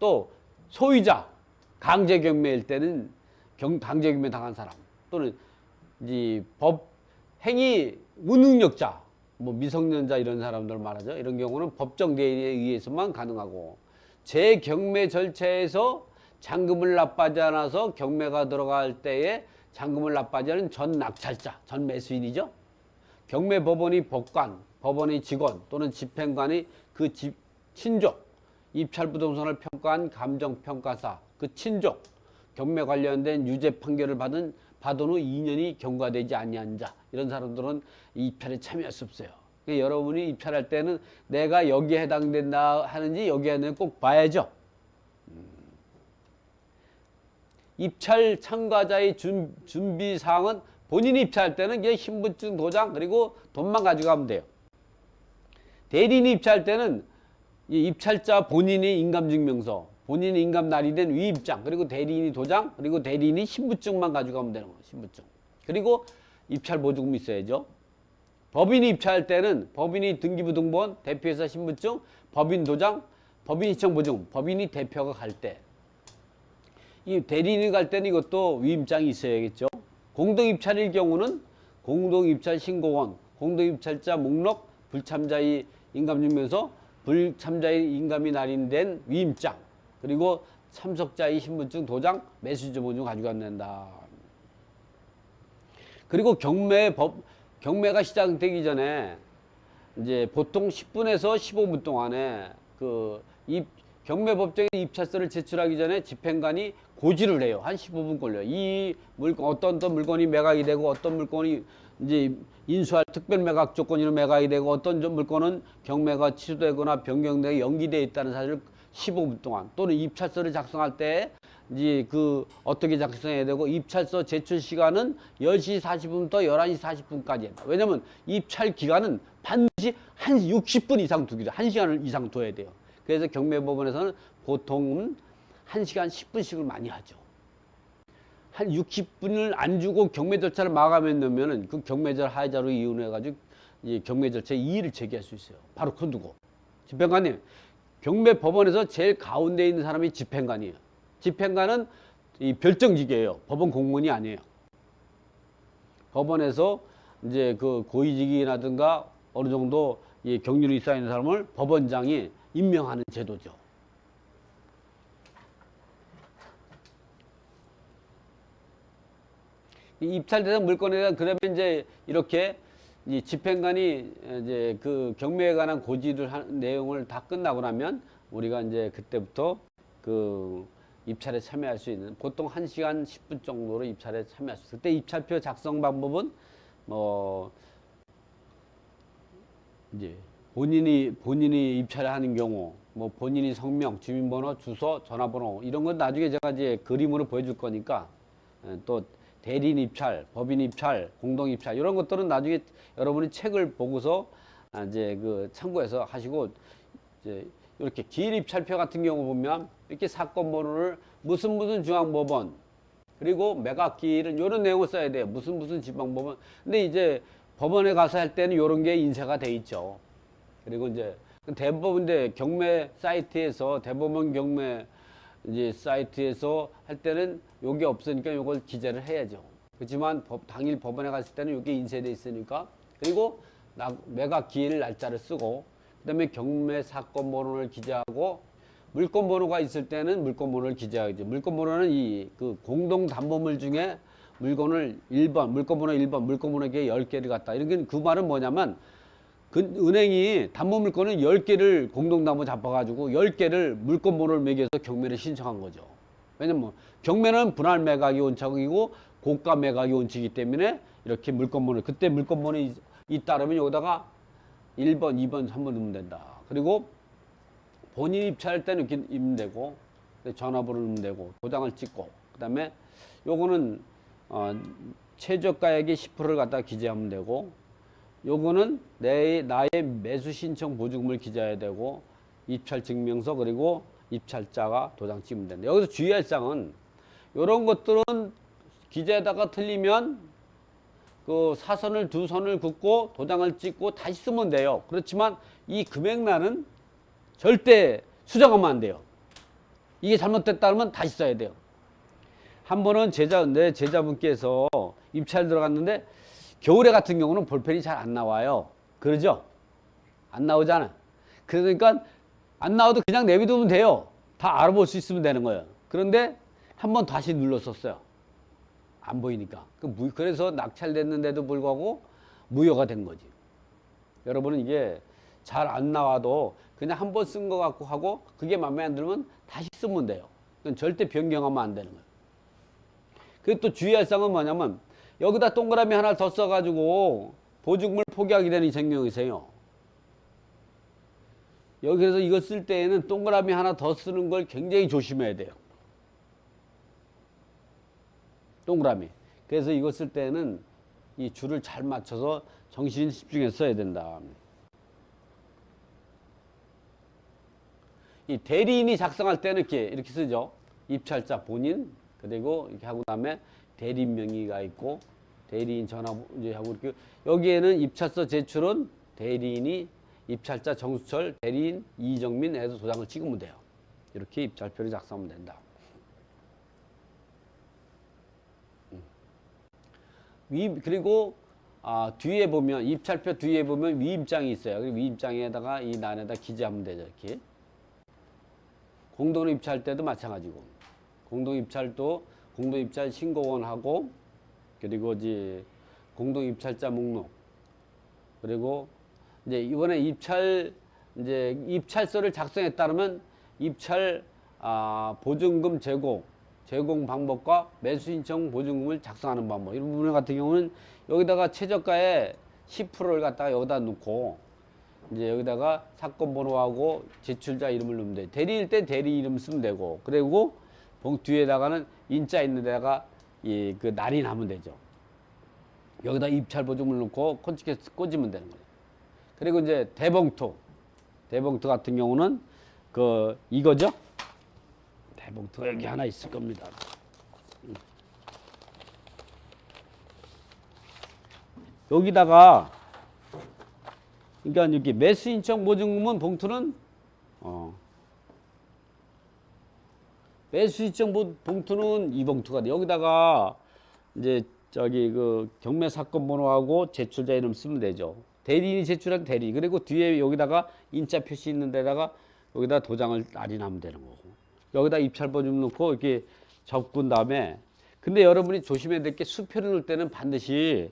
또 소유자, 강제 경매일 때는 강제 경매 당한 사람 또는 이 법 행위 무능력자, 뭐 미성년자 이런 사람들 말하죠. 이런 경우는 법정 대리에 의해서만 가능하고 재경매 절차에서 잔금을 납부하지 않아서 경매가 들어갈 때에 잔금을 납부하지 않은 전 낙찰자, 전 매수인이죠. 경매 법원의 법관, 법원의 직원 또는 집행관이 그 친족, 입찰 부동산을 평가한 감정평가사, 그 친족, 경매 관련된 유죄 판결을 받은 후 2년이 경과되지 아니한 자, 이런 사람들은 입찰에 참여할 수 없어요. 그러니까 여러분이 입찰할 때는 내가 여기에 해당된다 하는지 여기에 해당되는지 꼭 봐야죠. 입찰 참가자의 준비사항은 본인이 입찰할 때는 이게 신분증 도장 그리고 돈만 가져가면 돼요. 대리인이 입찰할 때는 이 입찰자 본인의 인감증명서, 본인의 인감 날이 위임장, 그리고 대리인이 도장, 그리고 대리인이 신분증만 가져가면 되는 거예요. 신분증. 그리고 입찰 보조금이 있어야죠. 법인이 입찰할 때는 법인이 등기부 등본, 대표이사 신분증, 법인 도장, 법인 시청 보조금, 법인이 대표가 갈 때. 이 대리인이 갈 때는 이것도 위임장이 있어야겠죠. 공동입찰일 경우는 공동입찰 신고원, 공동입찰자 목록, 불참자의 인감증명서, 불참자의 인감이 날인된 위임장, 그리고 참석자의 신분증, 도장, 매수주 보증 가지고 된다. 그리고 경매가 시작되기 전에 이제 보통 10분에서 15분 동안에 경매 법정에 입찰서를 제출하기 전에 집행관이 고지를 해요. 한 15분 걸려요. 이 물건, 어떤 물건이 매각이 되고 어떤 물건이 이제 인수할 특별 매각 조건으로 매각이 되고 어떤 물건은 경매가 취소되거나 변경되고 연기되어 있다는 사실을 15분 동안 또는 입찰서를 작성할 때 이제 어떻게 작성해야 되고 입찰서 제출 시간은 10시 40분부터 11시 40분까지. 왜냐면 입찰 기간은 반드시 한 60분 이상 두기로 1시간을 이상 둬야 돼요. 그래서 경매법원에서는 보통은 1시간 10분씩을 많이 하죠. 한 60분을 안 주고 경매 절차를 마감했으면은 그 경매절 하자로 이혼해가지고 경매 절차에 이의를 제기할 수 있어요. 바로 그두고 집행관님, 경매법원에서 제일 가운데 있는 사람이 집행관이에요. 집행관은 이 별정직이에요. 법원 공무원이 아니에요. 법원에서 이제 그 고위직이라든가 어느 정도 경륜이 쌓이는 사람을 법원장이 임명하는 제도죠. 입찰되는 물건에 대한 그러면 이제 이렇게 집행관이 이제 그 경매에 관한 고지를 한 내용을 다 끝나고 나면 우리가 이제 그때부터 입찰에 참여할 수 있는 보통 1시간 10분 정도로 입찰에 참여할 수 있어요. 그때 입찰표 작성 방법은 뭐 이제 본인이 입찰을 하는 경우 뭐 본인이 성명, 주민번호, 주소, 전화번호 이런 건 나중에 제가 이제 그림으로 보여줄 거니까 또 대리인 입찰, 법인 입찰, 공동 입찰 이런 것들은 나중에 여러분이 책을 보고서 이제 참고해서 하시고 이제 이렇게 긴 입찰표 같은 경우 보면 이렇게 사건 번호를 무슨 중앙법원 그리고 매각기일은 이런 내용을 써야 돼요. 무슨 지방법원. 근데 이제 법원에 가서 할 때는 이런 게 인쇄가 돼 있죠. 그리고 이제 대법원대 경매 사이트에서 대법원 경매 이제 사이트에서 할 때는 요게 없으니까 요걸 기재를 해야죠. 그렇지만 당일 법원에 갔을 때는 요게 인쇄돼 있으니까 그리고 매각 기일 날짜를 쓰고 그다음에 경매 사건 번호를 기재하고 물건 번호가 있을 때는 물건 번호를 기재하죠. 물건 번호는 공동 담보물 중에 물건을 1번, 물건 번호 1번, 물건 번호 10개를 갖다. 이런 그 말은 뭐냐면 은행이 담보물건을 10개를 공동담보 잡아가지고 10개를 물건 번호를 매겨서 경매를 신청한 거죠. 왜냐면 경매는 분할 매각이 원칙이고 고가 매각이 원칙이기 때문에 이렇게 물건 번호, 그때 물건 번호 있다 그러면 여기다가 1번, 2번, 3번 넣으면 된다. 그리고 본인 입찰할 때는 이렇게 넣으면 되고, 전화번호 넣으면 되고, 도장을 찍고, 그 다음에 요거는 최저가액의 10%를 갖다가 기재하면 되고, 요거는 나의 매수 신청 보증금을 기재해야 되고, 입찰 증명서 그리고 입찰자가 도장 찍으면 된다. 여기서 주의할 사항은 요런 것들은 기재에다가 틀리면 그 사선을 두 선을 긋고 도장을 찍고 다시 쓰면 돼요. 그렇지만 이 금액란은 절대 수정하면 안 돼요. 이게 잘못됐다면 다시 써야 돼요. 한 번은 내 제자분께서 입찰 들어갔는데 겨울에 같은 경우는 볼펜이 잘 안 나와요. 그러죠? 안 나오잖아. 그러니까 안 나와도 그냥 내비두면 돼요. 다 알아볼 수 있으면 되는 거예요. 그런데 한 번 다시 눌렀었어요. 안 보이니까. 그래서 낙찰됐는데도 불구하고 무효가 된 거지. 여러분은 이게 잘 안 나와도 그냥 한 번 쓴 거 갖고 하고 그게 마음에 안 들면 다시 쓰면 돼요. 그건 절대 변경하면 안 되는 거예요. 그리고 또 주의할 사항은 뭐냐면 여기다 동그라미 하나 더 써가지고 보증금을 포기하게 되는 경우가 있어요. 여기서 이거 쓸 때에는 동그라미 하나 더 쓰는 걸 굉장히 조심해야 돼요. 동그라미. 그래서 이거 쓸 때는 이 줄을 잘 맞춰서 정신 집중해서 써야 된다. 이 대리인이 작성할 때는 이렇게 쓰죠. 입찰자 본인, 그리고 이렇게 하고 다음에 대리인 명의가 있고, 대리인 전화하고 이렇게. 여기에는 입찰서 제출은 대리인이 입찰자 정수철, 대리인 이정민 해서 도장을 찍으면 돼요. 이렇게 입찰표를 작성하면 된다. 그리고 뒤에 보면 입찰표 뒤에 보면 위임장이 있어요. 위임장에다가 이 난에다 기재하면 되죠. 이렇게. 공동 입찰 때도 마찬가지고, 공동 입찰도 공동 입찰 신고원하고, 그리고 이제 공동 입찰자 목록, 그리고 이제 이번에 입찰서를 작성했다면 입찰 보증금 제공 방법과 매수 신청 보증금을 작성하는 방법. 이런 부분 같은 경우는 여기다가 최저가에 10%를 갖다가 여기다 넣고, 이제 여기다가 사건 번호하고 제출자 이름을 넣으면 돼. 대리일 때 대리 이름 쓰면 되고, 그리고 뒤에다가는 인자 있는 데다가 그 날인하면 되죠. 여기다 입찰 보증금을 넣고 콘치케스 꽂으면 되는 거예요. 그리고 이제 대봉투 같은 경우는 이거죠. 대봉투가 여기 하나 있을 겁니다. 여기다가 그러니까 여기 매수 신청 보증금은 봉투는 매수 신청 봉투는 이 봉투가 돼. 여기다가 이제 경매 사건 번호하고 제출자 이름 쓰면 되죠. 대리인이 제출한 대리, 그리고 뒤에 여기다가 인자 표시 있는 데다가 여기다 도장을 날인하면 되는 거고, 여기다 입찰보 좀 넣고 이렇게 접근 다음에. 근데 여러분이 조심해야 될 게 수표를 넣을 때는 반드시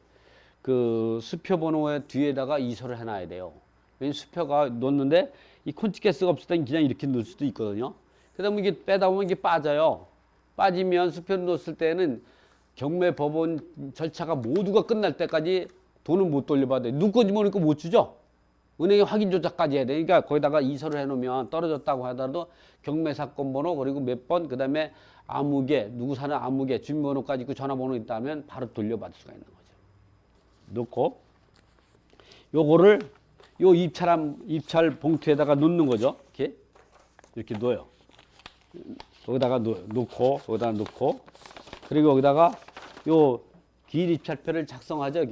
그 수표 번호의 뒤에다가 이서를 해놔야 돼요. 왜냐면 수표가 놓는데 이 콘치케스가 없을 때는 그냥 이렇게 넣을 수도 있거든요. 그다음에 이게 빼다 보면 이게 빠져요. 빠지면 수표를 넣었을 때는 경매 법원 절차가 모두가 끝날 때까지 돈을 못 돌려받아요. 누구인지 모르니까 못 주죠. 은행에 확인 조작까지 해야 되니까 거기다가 이서를 해놓으면 떨어졌다고 하더라도 경매 사건 번호, 그리고 몇 번, 그 다음에 아무개, 누구 사는 아무개, 주민번호까지 있고 전화번호 있다면 바로 돌려받을 수가 있는 거죠. 넣고 요거를 요 입찰 봉투에다가 넣는 거죠. 이렇게 넣어요. 여기다가 놓고, 여기다가 놓고, 그리고 여기다가 요 기일 입찰표를 작성하죠.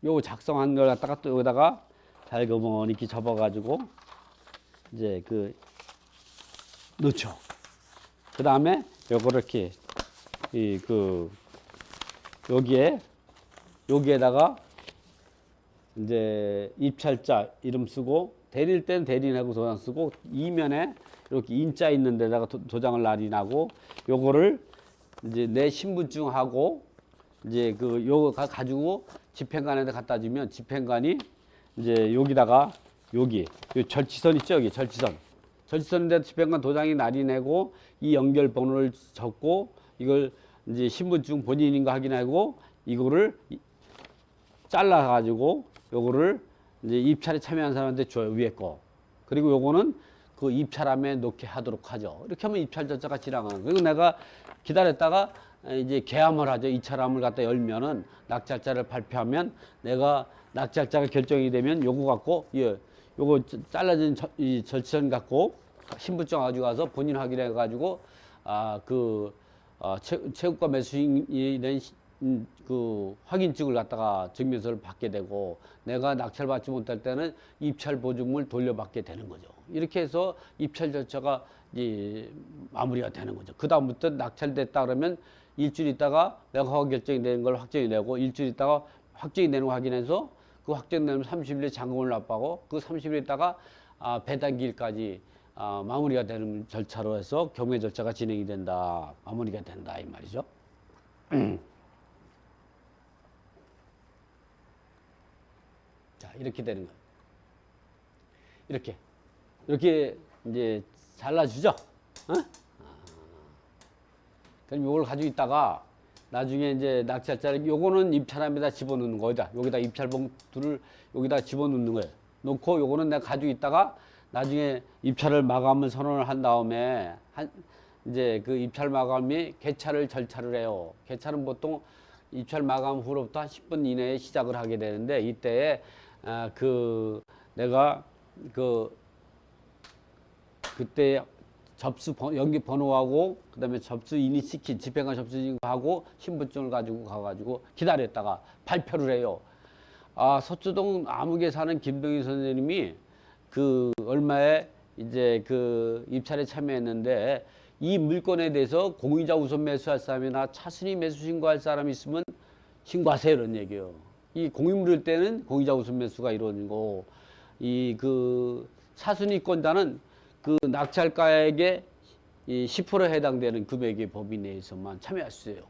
요 작성한 걸 갖다가 또 여기다가 달그머니 이렇게 접어가지고 이제 넣죠. 그 다음에 요거를 이렇게 여기에다가 이제 입찰자 이름 쓰고, 대리일 때는 대리인하고 도장 쓰고, 이면에 이렇게 인자 있는 데다가 도장을 날인하고, 요거를 이제 내 신분증하고 이제 요거 가지고 집행관한테 갖다 주면 집행관이 이제 여기다가 요 절치선 있죠. 여기 절치선인데 집행관 도장이 날인하고 이 연결 번호를 적고, 이걸 이제 신분증 본인인가 확인하고, 이거를 잘라 가지고 요거를 이제 입찰에 참여한 사람한테 줘요, 위에 거. 그리고 요거는 그 입찰함에 놓게 하도록 하죠. 이렇게 하면 입찰 절차가 지나가는 거예요. 그리고 내가 기다렸다가 이제 개함을 하죠. 입찰함을 갖다 열면은 낙찰자를 발표하면 내가 낙찰자가 결정이 되면 요거 갖고, 예, 요거 잘라진 이 절차선 갖고 신분증 가지고 가서 본인 확인해 가지고 채권가 매수인이 된 그 확인증을 갖다가 증명서를 받게 되고, 내가 낙찰받지 못할 때는 입찰 보증금을 돌려받게 되는 거죠. 이렇게 해서 입찰 절차가 이제 마무리가 되는 거죠. 그 다음부터 낙찰됐다 그러면 일주일 있다가 내가 허가 결정이 되는 걸 확정이 되고, 일주일 있다가 확정이 되는 거 확인해서 그 확정되면 30일에 잔금을 납부하고, 그 30일 있다가 배당기일까지 마무리가 되는 절차로 해서 경매 절차가 진행이 된다, 마무리가 된다, 이 말이죠. 자, 이렇게 되는 거예요. 이렇게 이제 잘라주죠. 어? 그럼 요걸 가지고 있다가 나중에 이제 낙찰자를, 요거는 입찰함에다 집어넣는 거다. 여기다 입찰 봉투를 여기다 집어넣는 거예요. 놓고 요거는 내가 가지고 있다가 나중에 입찰을 마감을 선언을 한 다음에 이제 그 입찰 마감이 개찰을 절차를 해요. 개찰은 보통 입찰 마감 후로부터 한 10분 이내에 시작을 하게 되는데, 이때에 내가 그때 접수 연기 번호하고 그다음에 접수인이 시킨 집행관 접수인하고 신분증을 가지고 가가지고 기다렸다가 발표를 해요. 서초동 암흑에 사는 김동희 선생님이 그 얼마에 이제 그 입찰에 참여했는데, 이 물건에 대해서 공의자 우선 매수할 사람이나 차순위 매수 신고할 사람이 있으면 신고하세요, 이런 얘기예요. 이 공유물일 때는 공의자 우선 매수가 이루어지고, 이 그 차순위권자는 그 낙찰가액의 이 10% 해당되는 금액의 법인 내에서만 참여할 수 있어요.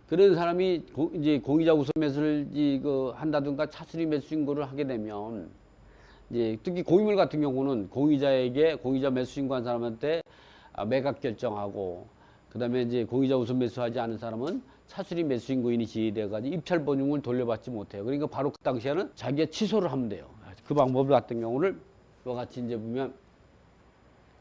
그런 사람이 이제 공의자 우선 매수를 한다든가 차순위 매수 신고를 하게 되면, 이제 특히 공유물 같은 경우는 공의자 매수 신고한 사람한테 매각 결정하고, 그다음에 이제 공의자 우선 매수하지 않은 사람은 차순위 매수 신고인이 지휘돼가지고 입찰 보증금을 돌려받지 못해요. 그러니까 바로 그 당시에는 자기가 취소를 하면 돼요. 그 방법 같은 경우를 이와 같이 이제 보면,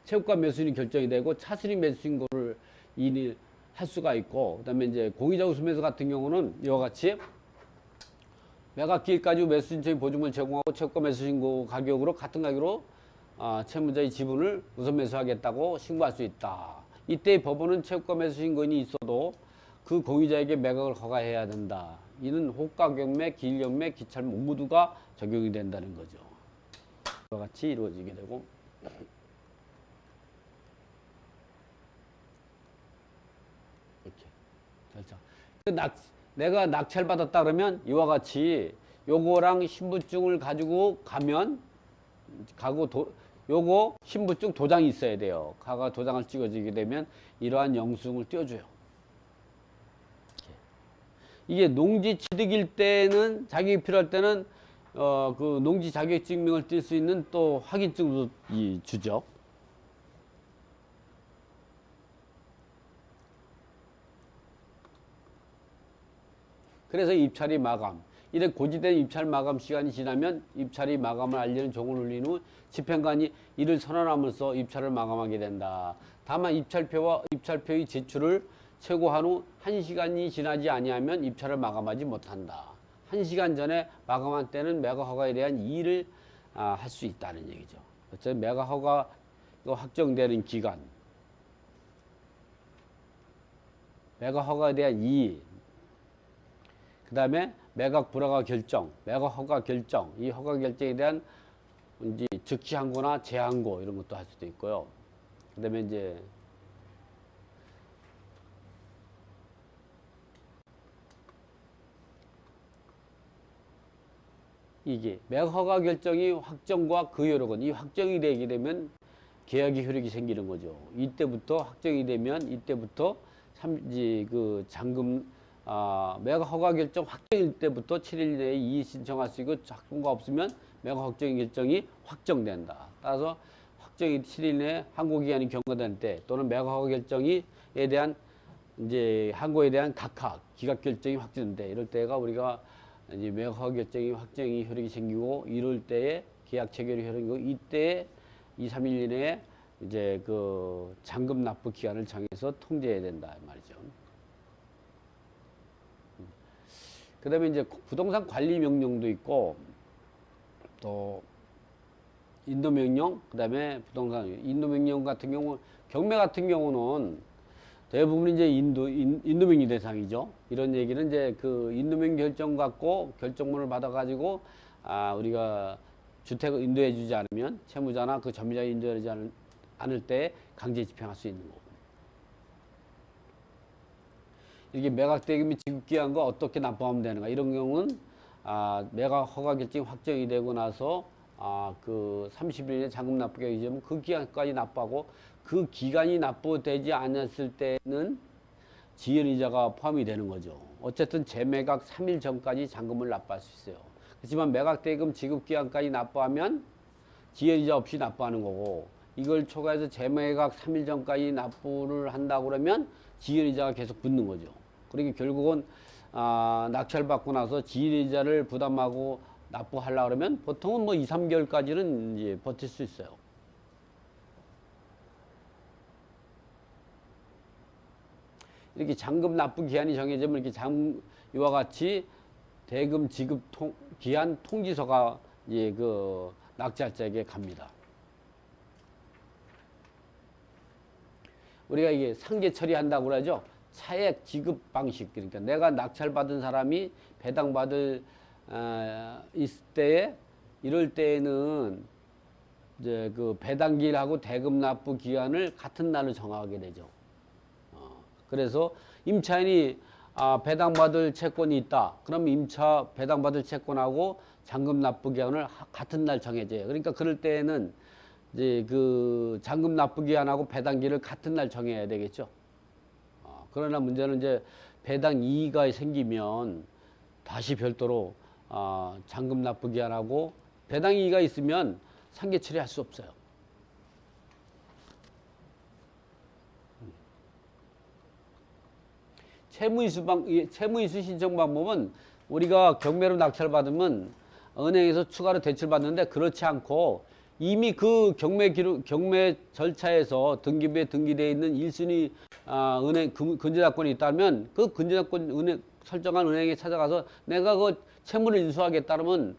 채권가 매수인이 결정이 되고 차순위 매수 신고를 인이 할 수가 있고, 그다음에 이제 공의자 우선 매수 같은 경우는 이와 같이 매각 기일까지 매수 신청의 보증금을 제공하고 채권가 매수 신고 가격으로 같은 가격으로 채무자의 지분을 우선 매수하겠다고 신고할 수 있다. 이때 법원은 채권가 매수 신고인이 있어도 그 공의자에게 매각을 허가해야 된다. 이는 호가경매, 기일경매, 기찰 모두가 적용이 된다는 거죠. 이와 같이 이루어지게 되고, 이렇게 절차. 내가 낙찰 받았다 그러면 이와 같이 요거랑 신분증을 가지고 가면 요거 신분증 도장이 있어야 돼요. 가가 도장을 찍어주게 되면 이러한 영수증을 띄워줘요. 이게 농지 취득일 때는, 자격이 필요할 때는 그 농지 자격 증명을 띨 수 있는 또 확인증도 주죠. 그래서 입찰이 마감. 이래 고지된 입찰 마감 시간이 지나면 입찰이 마감을 알리는 종을 울린 후 집행관이 이를 선언함으로써 입찰을 마감하게 된다. 다만 입찰표의 제출을 최고한 후 1시간이 지나지 아니하면 입찰을 마감하지 못한다. 1시간 전에 마감한 때는 매각 허가에 대한 이의를 할 수 있다는 얘기죠. 어쨌든 매각 허가 확정되는 기간, 매각 허가에 대한 이의, 그 다음에 매각 불허가 결정, 매각 허가 결정, 이 허가 결정에 대한 이제 즉시 항고나 재항고 이런 것도 할 수도 있고요. 그 다음에 이제 이게 매각 허가 결정이 확정과 그 효력은, 이 확정이 되게 되면 계약의 효력이 생기는 거죠. 이때부터 확정이 되면 이때부터 그 잔금 매각 허가 결정 확정일 때부터 7일 내에 이의 신청할 수 있고, 확정가 없으면 매각 확정 결정이 확정된다. 따라서 확정이 7일 내에 항고 기한이 경과될 때, 또는 매각 허가 결정에 대한 이제 항고에 대한 기각 결정이 확정될 때, 이럴 때가 우리가 이제 매각 허가 결정이 확정이 효력이 생기고 이럴 때에 계약 체결이 효력이고 이때 2, 3일 이내에 이제 그 잔금 납부 기간을 정해서 통지해야 된다 말이죠. 그다음에 이제 부동산 관리 명령도 있고 또 인도 명령, 그다음에 부동산 인도 명령 같은 경우 경매 같은 경우는 대부분 이제 인도 명령 대상이죠. 이런 얘기는 이제 그 인도 명령 결정 갖고 결정문을 받아 가지고 우리가 주택을 인도해 주지 않으면 채무자나 그 점유자가 인도하지 않을 때 강제 집행할 수 있는 거고. 이렇게 매각 대금이 지급기한 거 어떻게 납부하면 되는가 이런 경우는 매각 허가 결정이 확정이 되고 나서 그 30일 이내 잔금 납부가 이제면 그 기간까지 납부하고 그 기간이 납부되지 않았을 때는 지연이자가 포함이 되는 거죠. 어쨌든 재매각 3일 전까지 잔금을 납부할 수 있어요. 그렇지만 매각 대금 지급 기간까지 납부하면 지연이자 없이 납부하는 거고 이걸 초과해서 재매각 3일 전까지 납부를 한다고 그러면 지연이자가 계속 붙는 거죠. 그러니까 결국은 낙찰받고 나서 지연이자를 부담하고 납부하려고 그러면 보통은 뭐 2, 3개월까지는 이제 버틸 수 있어요. 이렇게 잔금 납부 기한이 정해지면 이렇게 이와 같이 대금 지급 기한 통지서가 이제 그 낙찰자에게 갑니다. 우리가 이게 상계 처리한다고 그러죠. 차액 지급 방식. 그러니까 내가 낙찰받은 사람이 배당받을 있을 때에 이럴 때에는 이제 그 배당기일하고 대금 납부 기한을 같은 날로 정하게 되죠. 그래서 임차인이 배당받을 채권이 있다. 그럼 임차 배당받을 채권하고 잔금 납부 기한을 같은 날 정해져요. 그러니까 그럴 때에는 이제 그 잔금 납부 기한하고 배당기를 같은 날 정해야 되겠죠. 그러나 문제는 이제 배당 이의가 생기면 다시 별도로 잔금 납부 기한하고 배당 이의가 있으면 상계 처리할 수 없어요. 채무이수 신청 방법은 우리가 경매로 낙찰받으면 은행에서 추가로 대출받는데 그렇지 않고 이미 그 경매 절차에서 등기부에 등기되어 있는 1순위 은행 근저작권이 있다면 그 근저작권 설정한 은행에 찾아가서 내가 그 채무를 인수하겠다면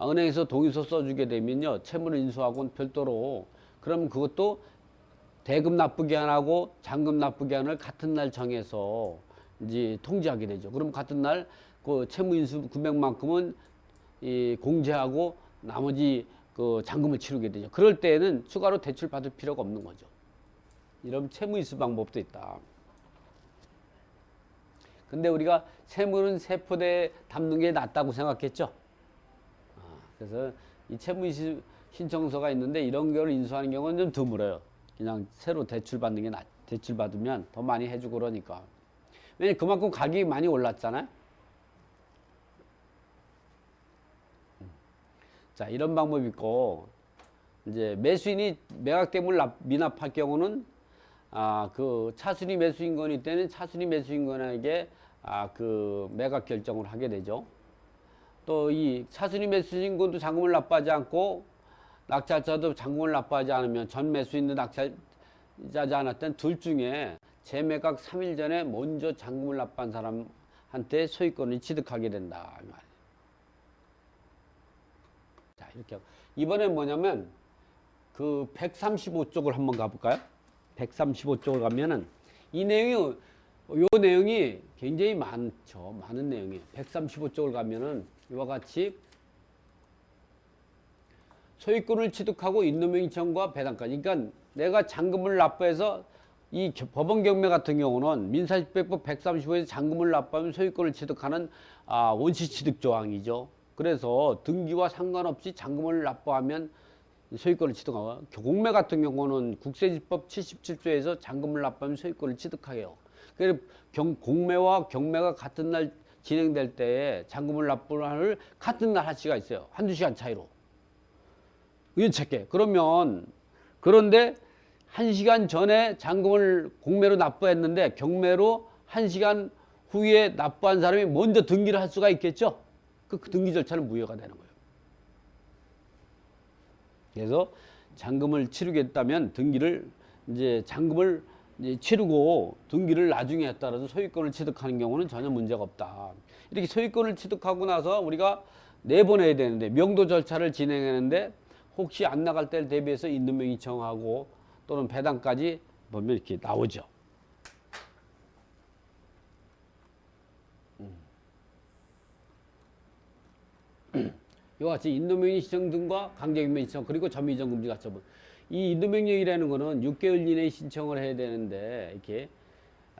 은행에서 동의서 써주게 되면요 채무를 인수하고는 별도로 그러면 그것도 대금 납부 기한하고 잔금 납부 기한을 같은 날 정해서 이제 통지하게 되죠. 그럼 같은 날 그 채무 인수 금액만큼은 공제하고 나머지 그 잔금을 치르게 되죠. 그럴 때에는 추가로 대출 받을 필요가 없는 거죠. 이런 채무 인수 방법도 있다. 근데 우리가 채무는 세포대에 담는 게 낫다고 생각했죠. 그래서 이 채무 인수 신청서가 있는데 이런 걸 인수하는 경우는 좀 드물어요. 그냥 새로 대출 받는 게 대출 받으면 더 많이 해주고 그러니까. 왜냐면 그만큼 가격이 많이 올랐잖아요. 자, 이런 방법이 있고, 이제 매수인이 매각대금을 미납할 경우는, 그 차순위 매수인권이 때는 차순위 매수인권에게 그 매각 결정을 하게 되죠. 또 이 차순위 매수인권도 잔금을 납부하지 않고, 낙찰자도 잔금을 납부하지 않으면 전 매수인도 낙찰자지 않았던 둘 중에 재매각 3일 전에 먼저 잔금을 납부한 사람한테 소유권을 취득하게 된다. 자, 이렇게 하고. 이번엔 뭐냐면 그 135쪽을 한번 가볼까요? 135쪽을 가면은 이 내용이 요 내용이 굉장히 많죠. 많은 내용이에요. 135쪽을 가면은 이와 같이 소유권을 취득하고 인도명의청과 배당까지. 그러니까 내가 잔금을 납부해서 이 법원 경매 같은 경우는 민사집행법 135에서 잔금을 납부하면 소유권을 취득하는 원시 취득 조항이죠. 그래서 등기와 상관없이 잔금을 납부하면 소유권을 취득하고 공매 같은 경우는 국세집법 77조에서 잔금을 납부하면 소유권을 취득해요. 그래서 공매와 경매가 같은 날 진행될 때에 잔금을 납부를 같은 날 할 수가 있어요. 한두 시간 차이로. 우연찮게. 그런데 1시간 전에 잔금을 공매로 납부했는데 경매로 1시간 후에 납부한 사람이 먼저 등기를 할 수가 있겠죠. 그 등기 절차는 무효가 되는 거예요. 그래서 잔금을 치르겠다면 등기를 이제 잔금을 이제 치르고 등기를 나중에 했다라도 소유권을 취득하는 경우는 전혀 문제가 없다. 이렇게 소유권을 취득하고 나서 우리가 내보내야 되는데 명도 절차를 진행하는데 혹시 안 나갈 때를 대비해서 인도명의 정하고 또는 배당까지 보면 이렇게 나오죠. 이와 같이 인도명의 신청 등과 강제규명 신청 그리고 점유이전 금지 가처분. 이 인도명령이라는 거는 6개월 이내에 신청을 해야 되는데 이렇게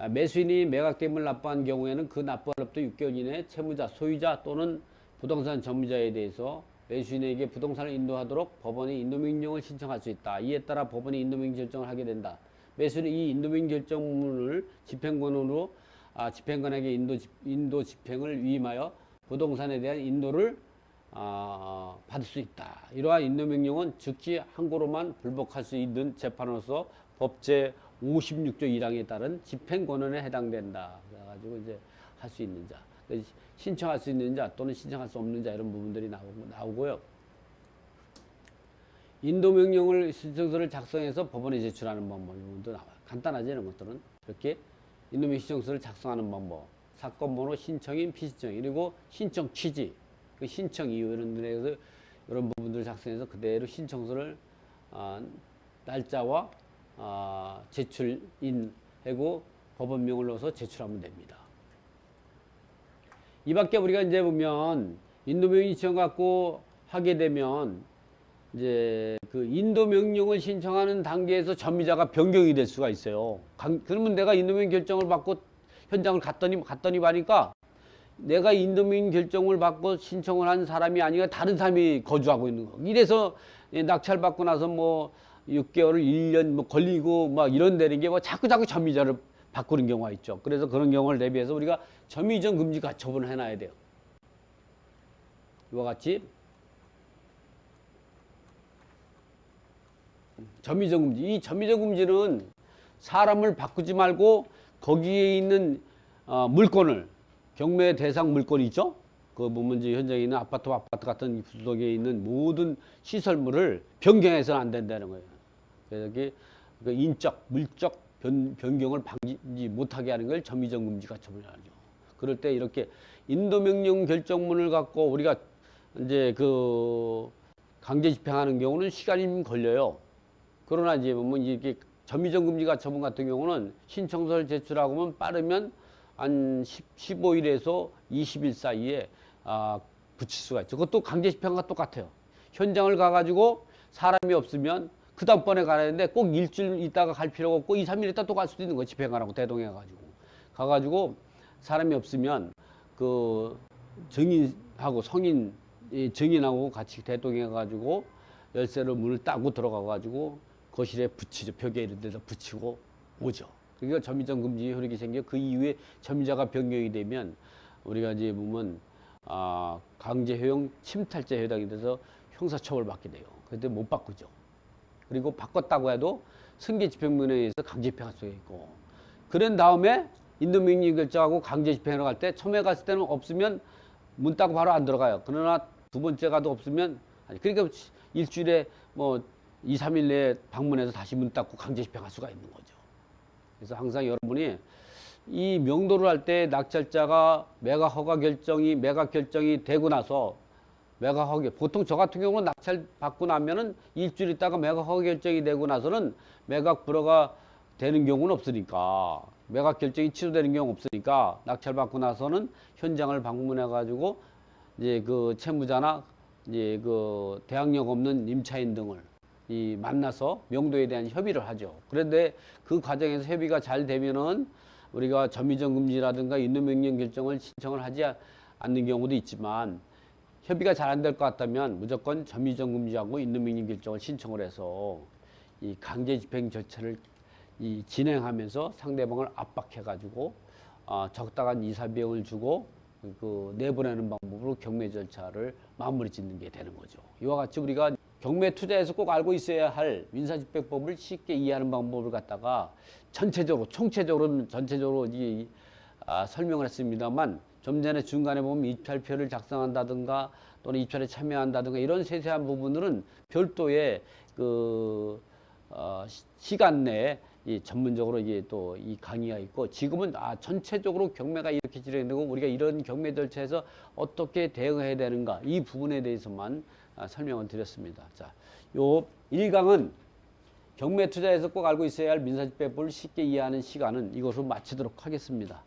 매수인이 매각대금을 납부한 경우에는 그 납부한로부터 6개월 이내에 채무자, 소유자 또는 부동산 점유자에 대해서 매수인에게 부동산을 인도하도록 법원이 인도명령을 신청할 수 있다. 이에 따라 법원이 인도명령 결정을 하게 된다. 매수인은 이 인도명령 결정문을 집행권으로 집행관에게 인도 집행을 위임하여 부동산에 대한 인도를 받을 수 있다. 이러한 인도명령은 즉시 항고로만 불복할 수 있는 재판으로서 법제 56조 1항에 따른 집행권한에 해당된다. 그래가지고 이제 할 수 있는 자, 신청할 수 있는 자 또는 신청할 수 없는 자 이런 부분들이 나오고요. 인도명령을 신청서를 작성해서 법원에 제출하는 방법 이 부분도 나와요. 간단하지 이런 것들은 이렇게 인도명령 신청서를 작성하는 방법, 사건 번호, 신청인, 피신청 그리고 신청 취지, 그 신청 이유 이런 데서 이런 부분들을 작성해서 그대로 신청서를 날짜와 제출인하고 법원명을 넣어서 제출하면 됩니다. 이 밖에 우리가 이제 보면 인도명령 신청 갖고 하게 되면 이제 그 인도명령을 신청하는 단계에서 점유자가 변경이 될 수가 있어요. 그러면 내가 인도명령 결정을 받고 현장을 갔더니 보니까 내가 인도명령 결정을 받고 신청을 한 사람이 아니라 다른 사람이 거주하고 있는 거. 이래서 낙찰 받고 나서 뭐 6개월, 1년 뭐 걸리고 막 이런 데는 게 뭐 자꾸 점유자를 바꾸는 경우가 있죠. 그래서 그런 경우를 대비해서 우리가 점유이전 금지 가처분을 해놔야 돼요. 이와 같이 점유이전 금지. 이 점유이전 금지는 사람을 바꾸지 말고 거기에 있는 물건을 경매 대상 물건이 있죠. 그 보면 이제 현장에 있는 아파트 같은 구석에 있는 모든 시설물을 변경해서는 안 된다는 거예요. 그래서 이게 인적, 물적 변경을 방지 못하게 하는 걸 점유이전 금지 가처분을 하죠. 그럴 때 이렇게 인도명령 결정문을 갖고 우리가 이제 그 강제 집행하는 경우는 시간이 걸려요. 그러나 이제 보면 이게 점유이전 금지 가처분 같은 경우는 신청서를 제출하고 면 빠르면 한 15일에서 20일 사이에 붙일 수가 있죠. 그것도 강제 집행과 똑같아요. 현장을 가가지고 사람이 없으면 그 다음번에 가야 되는데 꼭 일주일 있다가 갈 필요가 없고 2, 3일 있다 또 갈 수도 있는 거예요. 집행하라고 대동해가지고. 가가지고 사람이 없으면 그 증인하고 성인 증인하고 같이 대동해가지고 열쇠로 문을 따고 들어가가지고 거실에 붙이죠. 벽에 이런 데다 붙이고 오죠. 그러니까 점유이전 금지 효력이 생겨 그 이후에 점유자가 변경이 되면 우리가 이제 보면 강제효용 침탈죄 해당이 돼서 형사처벌 받게 돼요. 그런데 못 바꾸죠. 그리고 바꿨다고 해도 승계집행문에 의해서 강제집행할 수가 있고 그런 다음에 인도명령 결정하고 강제집행하러 갈 때 처음에 갔을 때는 없으면 문 따고 바로 안 들어가요. 그러나 두 번째 가도 없으면 그러니까 일주일에 뭐 2, 3일 내에 방문해서 다시 문 닫고 강제집행할 수가 있는 거죠. 그래서 항상 여러분이 이 명도를 할 때 낙찰자가 매각 결정이 되고 나서 보통 저 같은 경우는 낙찰 받고 나면은 일주일 있다가 매각 허가 결정이 되고 나서는 매각 불허가 되는 경우는 없으니까 매각 결정이 취소되는 경우 없으니까 낙찰 받고 나서는 현장을 방문해 가지고 이제 그 채무자나 이제 그 대항력 없는 임차인 등을 만나서 명도에 대한 협의를 하죠. 그런데 그 과정에서 협의가 잘 되면은 우리가 점유이전 금지라든가 인도명령 결정을 신청을 하지 않는 경우도 있지만 협의가 잘 안 될 것 같다면 무조건 점유이전 금지하고 인도명령 결정을 신청을 해서 이 강제 집행 절차를 진행하면서 상대방을 압박해가지고 적당한 이사 비용을 주고 그 내보내는 방법으로 경매 절차를 마무리 짓는 게 되는 거죠. 이와 같이 우리가 경매 투자에서 꼭 알고 있어야 할 민사집행법을 쉽게 이해하는 방법을 갖다가 총체적으로 설명을 했습니다만 좀 전에 중간에 보면 입찰표를 작성한다든가 또는 입찰에 참여한다든가 이런 세세한 부분들은 별도의 그 시간 내에 이 전문적으로 이게 또 이 강의가 있고, 지금은 전체적으로 경매가 이렇게 진행되고 우리가 이런 경매 절차에서 어떻게 대응해야 되는가 이 부분에 대해서만 설명을 드렸습니다. 자, 요 1강은 경매 투자에서 꼭 알고 있어야 할 민사집배법을 쉽게 이해하는 시간은 이것으로 마치도록 하겠습니다.